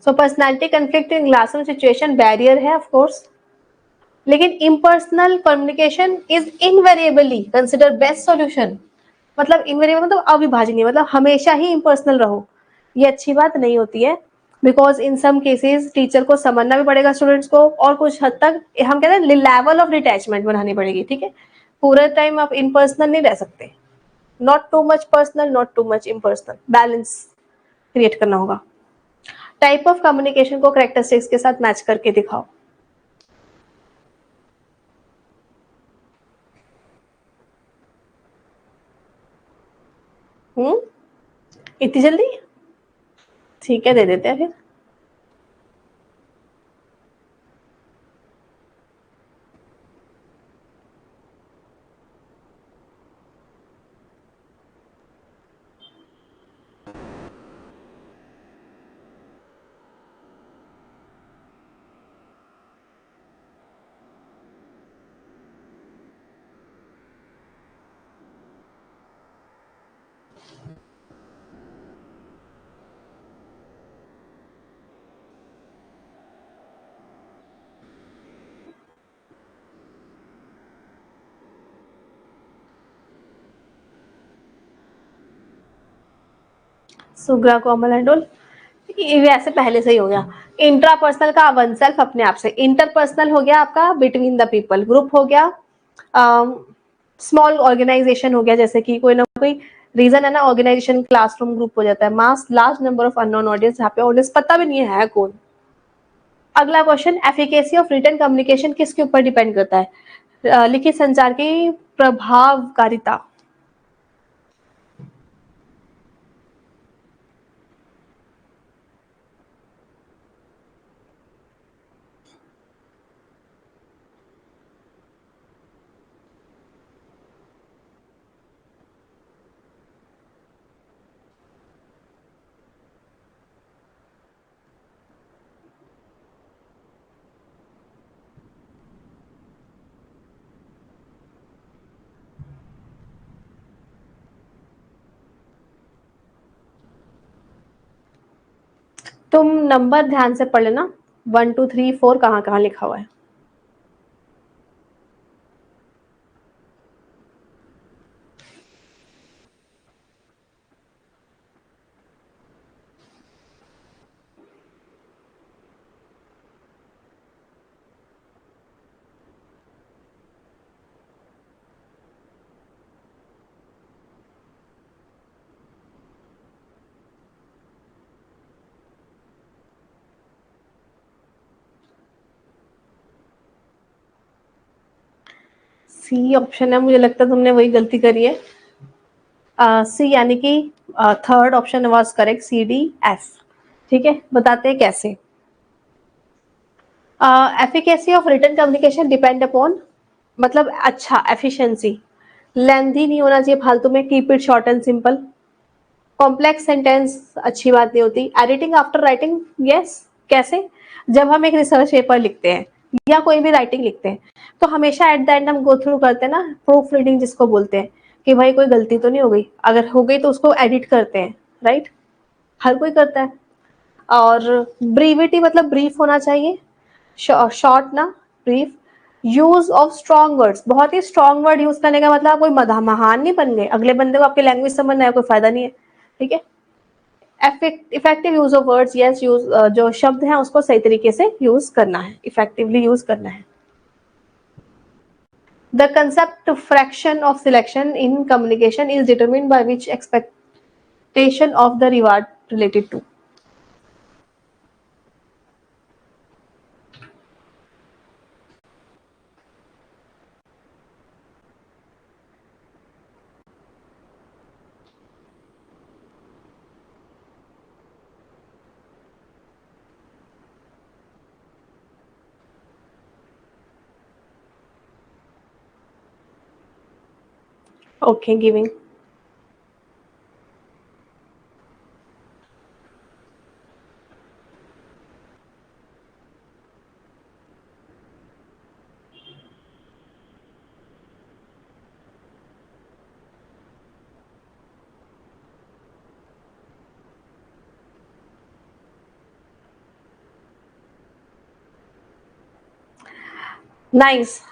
So personality conflict in classroom situation barrier है ऑफ कोर्स, लेकिन impersonal communication is invariably consider best solution. मतलब इनवेरिएबल मतलब अविभाजनीय, मतलब हमेशा ही इम्पर्सनल रहो, ये अच्छी बात नहीं होती है। Because in some cases teacher को समझना भी पड़ेगा स्टूडेंट्स को, और कुछ हद तक हम कहते हैं लेवल ऑफ डिटैचमेंट बनानी पड़ेगी। ठीक है, पूरे टाइम आप इम्पर्सनल नहीं रह सकते, not too much personal, not too much impersonal, balance create करना होगा। टाइप ऑफ कम्युनिकेशन को करेक्टरिस्टिक्स के साथ मैच करके दिखाओ। इतनी जल्दी? ठीक है, दे देते हैं फिर। सुग्रा कोमल एंड ये वैसे पहले से ही हो गया। इंट्रापर्सनल का वन सेल्फ अपने आप से, इंटरपर्सनल हो गया आपका बिटवीन द पीपल, ग्रुप हो गया, स्मॉल ऑर्गेनाइजेशन हो गया, जैसे कि कोई ना कोई रीजन है ना, ऑर्गेनाइजेशन क्लासरूम ग्रुप हो जाता है, mass large number of unknown audience, यहाँ पे ऑडियंस पता भी नहीं है कौन। अगला question, efficacy of written communication किसके ऊपर डिपेंड करता है? लिखित संचार की प्रभावकारिता। तुम नंबर ध्यान से पढ़ लेना, 1 2 3 4 कहाँ कहाँ लिखा हुआ है। सी ऑप्शन है, मुझे लगता है तुमने वही गलती करी है। सी यानी कि third option was correct, C D F. ठीक है, बताते हैं कैसे। Efficacy of written communication depend upon, मतलब अच्छा एफिशिएंसी, लेंथी नहीं होना चाहिए फालतू में, keep it short and simple, complex sentence अच्छी बात नहीं होती, एडिटिंग आफ्टर राइटिंग, यस। कैसे? जब हम एक रिसर्च पेपर लिखते हैं या कोई भी राइटिंग लिखते हैं तो हमेशा एट द एंड हम गो थ्रू करते हैं ना, प्रूफ रीडिंग जिसको बोलते हैं, कि भाई कोई गलती तो नहीं हो गई, अगर हो गई तो उसको एडिट करते हैं, राइट? हर कोई करता है। और ब्रीविटी मतलब ब्रीफ होना चाहिए, शॉर्ट ना, brief. Use of strong words, बहुत ही स्ट्रॉन्ग वर्ड यूज करने का मतलब आप कोई महान नहीं बन गए, अगले बंदे को आपकी लैंग्वेज समझना है कोई फायदा नहीं है। ठीक है। Effective use of words, yes, use जो शब्द हैं उसको सही तरीके से यूज करना है, इफेक्टिवली यूज करना है। The concept fraction of selection in communication is determined by which expectation of the reward related to. Okay, giving. Nice.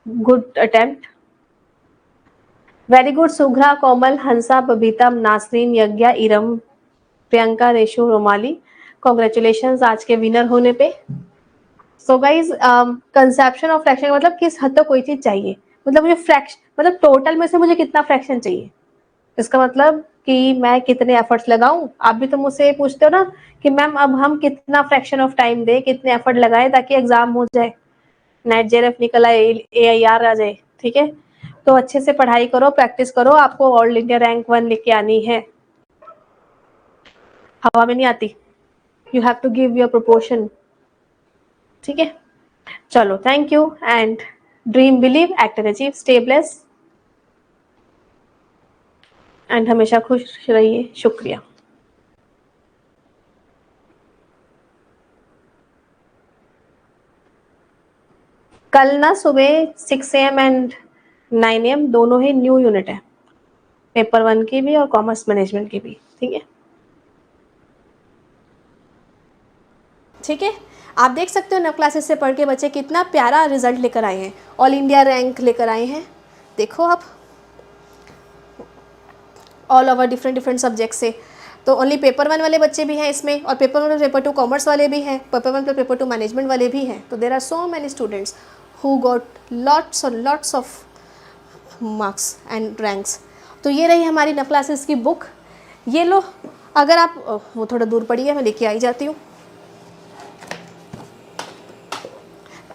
Good attempt. Very good. Sughra, Komal, Hansa, Babita, Nasreen, Yagya, Iram, Priyanka, Reshu, Romali, congratulation आज के विनर होने पे। So guys, conception of fraction मतलब किस हद तक कोई चीज चाहिए, मतलब मुझे फ्रैक्शन मतलब टोटल में से मुझे कितना फ्रैक्शन चाहिए, इसका मतलब कि मैं कितने एफर्ट्स लगाऊं। आप भी तो मुझसे पूछते हो ना कि मैम अब हम कितना फ्रैक्शन ऑफ टाइम दें, कितने एफर्ट लगाएं ताकि एग्जाम हो जाए, नेट जेआरएफ निकल आए, AIR आ जाए। ठीक है, तो अच्छे से पढ़ाई करो, प्रैक्टिस करो, आपको ऑल इंडिया रैंक 1 लेके आनी है, हवा में नहीं आती। You have to give your proportion. ठीक है, चलो, thank you and dream, believe, act and achieve, stay blessed and हमेशा खुश रहिए। शुक्रिया। कल ना सुबह 6 AM एंड 9 AM दोनों ही न्यू यूनिट है, पेपर 1 की भी और कॉमर्स मैनेजमेंट की भी। ठीक है, ठीक है। आप देख सकते हो नव क्लासेस से पढ़ के बच्चे कितना प्यारा रिजल्ट लेकर आए हैं, ऑल इंडिया रैंक लेकर आए हैं। देखो आप, ऑल ओवर डिफरेंट सब्जेक्ट से। तो ओनली पेपर 1 वाले बच्चे भी हैं इसमें, और पेपर 1 और पेपर 2 कॉमर्स वाले भी हैं, पेपर 1 प्लस पेपर 2 मैनेजमेंट वाले भी हैं। तो there are so many students who got lots और lots of marks and ranks. तो ये रही हमारी नव क्लासेस की बुक, ये लो। अगर आप वो थोड़ा दूर पड़ी है, मैं लेके आई जाती हूँ।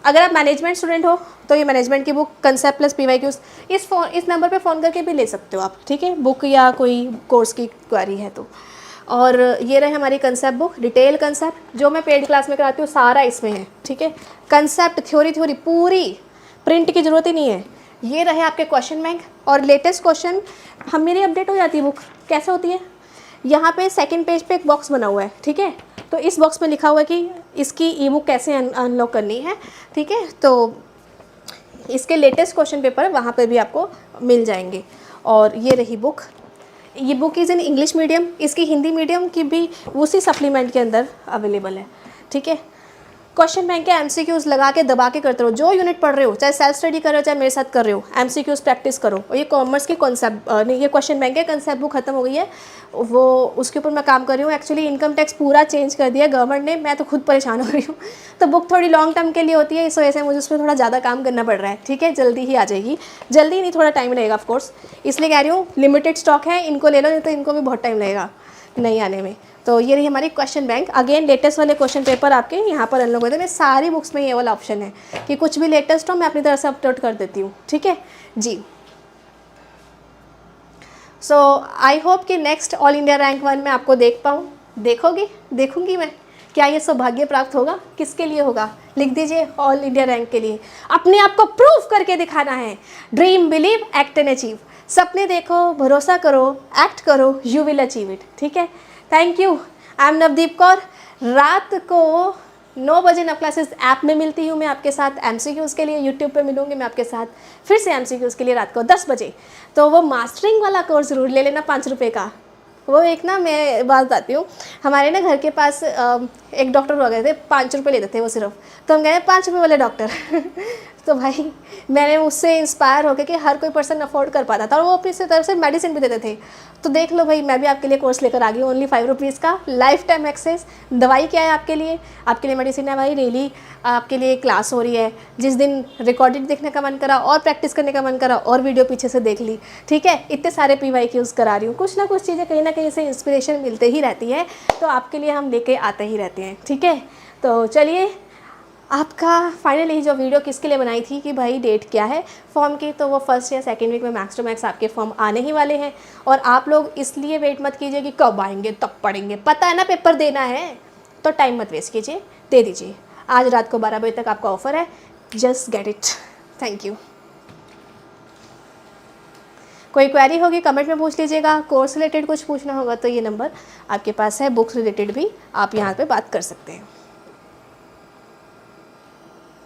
अगर आप मैनेजमेंट स्टूडेंट हो तो ये मैनेजमेंट की बुक कंसेप्ट प्लस PYQs इस नंबर पे फ़ोन करके भी ले सकते हो आप। ठीक है, बुक या कोई कोर्स की क्वेरी है तो। और ये रहे हमारी कंसेप्ट बुक, डिटेल कंसेप्ट जो मैं पेड क्लास में कराती हूँ सारा इसमें है। ठीक है, कंसेप्ट थ्योरी पूरी, प्रिंट की ज़रूरत ही नहीं है। ये रहे आपके क्वेश्चन बैंक और लेटेस्ट क्वेश्चन हम मेरी अपडेट हो जाती है बुक। कैसे होती है, यहाँ पे सेकंड पेज पे एक बॉक्स बना हुआ है। ठीक है, तो इस बॉक्स में लिखा हुआ है कि इसकी ई बुक कैसे अनलॉक करनी है। ठीक है, तो इसके लेटेस्ट क्वेश्चन पेपर वहाँ पे भी आपको मिल जाएंगे। और ये रही बुक, ये book is in English medium, इसकी हिंदी मीडियम की भी उसी सप्लीमेंट के अंदर अवेलेबल है। ठीक है, क्वेश्चन बैंक के MCQs लगा के दबा के करते रहो, जो यूनिट पढ़ रहे हो, चाहे सेल्फ स्टडी कर रहे हो चाहे मेरे साथ कर रहे हो, MCQs प्रैक्टिस करो। और ये कॉमर्स की कॉन्सेप्ट नहीं, ये क्वेश्चन बैंक के कंसेप्ट बुक खत्म हो गई है, वो उसके ऊपर मैं काम कर रही हूँ। एक्चुअली इनकम टैक्स पूरा चेंज कर दिया गवर्नमेंट ने, मैं तो खुद परेशान हो रही हूँ। तो बुक थोड़ी लॉन्ग टर्म के लिए होती है, इस वजह से मुझे उस पर थोड़ा ज़्यादा काम करना पड़ रहा है। ठीक है, जल्दी ही आ जाएगी, जल्दी नहीं, थोड़ा टाइम लगेगा ऑफकोर्स, इसलिए कह रही हूँ लिमिटेड स्टॉक है, इनको ले लो, नहीं तो इनको भी बहुत टाइम लगेगा। नहीं आने में। तो ये रही हमारी क्वेश्चन बैंक। अगेन लेटेस्ट वाले क्वेश्चन पेपर आपके यहाँ पर अनलॉक होते हैं। सारी बुक्स में ये वाला ऑप्शन है कि कुछ भी लेटेस्ट हो मैं अपनी तरफ से अपलोड कर देती हूँ, ठीक है जी। सो आई होप कि नेक्स्ट ऑल इंडिया रैंक 1 में आपको देख पाऊँ। देखूंगी मैं, क्या ये सौभाग्य प्राप्त होगा? किसके लिए होगा? लिख दीजिए ऑल इंडिया रैंक के लिए। अपने आप को प्रूव करके दिखाना है। Dream, believe, act and achieve. सपने देखो, भरोसा करो, एक्ट करो, यू विल अचीव इट, ठीक है। Thank you. I am Navdeep Kaur. रात को 9 बजे नव क्लासेस ऐप में मिलती हूँ मैं आपके साथ MCQs के लिए। यूट्यूब पे मिलूंगी मैं आपके साथ फिर से MCQs के लिए रात को 10 बजे। तो वो मास्टरिंग वाला कोर्स ज़रूर ले लेना 5 रुपये का। वो एक ना, मैं बात बताती हूँ, हमारे ना घर के पास एक डॉक्टर हो गए थे, 5 रुपये लेते थे वो सिर्फ। तो हम गए 5 रुपये वाले डॉक्टर तो भाई मैंने उससे इंस्पायर होकर कि हर कोई पर्सन अफोर्ड कर पाता था और वो अपनी तरफ से मेडिसिन भी देते थे। तो देख लो भाई, मैं भी आपके लिए कोर्स लेकर आ गई हूँ ओनली 5 रुपीज़ का, लाइफ टाइम एक्सेस। दवाई क्या है आपके लिए मेडिसिन है भाई। डेली आपके लिए क्लास हो रही है। जिस दिन रिकॉर्डेड देखने का मन करा और प्रैक्टिस करने का मन करा और वीडियो पीछे से देख ली, ठीक है। इतने सारे PYQs करा रही हूँ। कुछ ना कुछ चीज़ें कहीं ना कहीं से इंस्पिरेशन मिलते ही रहती है, तो आपके लिए हम लेके आते ही रहते हैं, ठीक है। तो चलिए, आपका फाइनली जो वीडियो किसके लिए बनाई थी कि भाई डेट क्या है फॉर्म की, तो वो फर्स्ट या सेकंड वीक में मैक्स टू मैक्स आपके फॉर्म आने ही वाले हैं। और आप लोग इसलिए वेट मत कीजिए कि कब आएंगे तब पढ़ेंगे, पता है ना पेपर देना है, तो टाइम मत वेस्ट कीजिए, दे दीजिए। आज रात को 12 बजे तक आपका ऑफर है, just get it. Thank you. कोई क्वेरी होगी कमेंट में पूछ लीजिएगा। कोर्स रिलेटेड कुछ पूछना होगा तो ये नंबर आपके पास है। बुक्स रिलेटेड भी आप यहाँ पे बात कर सकते हैं।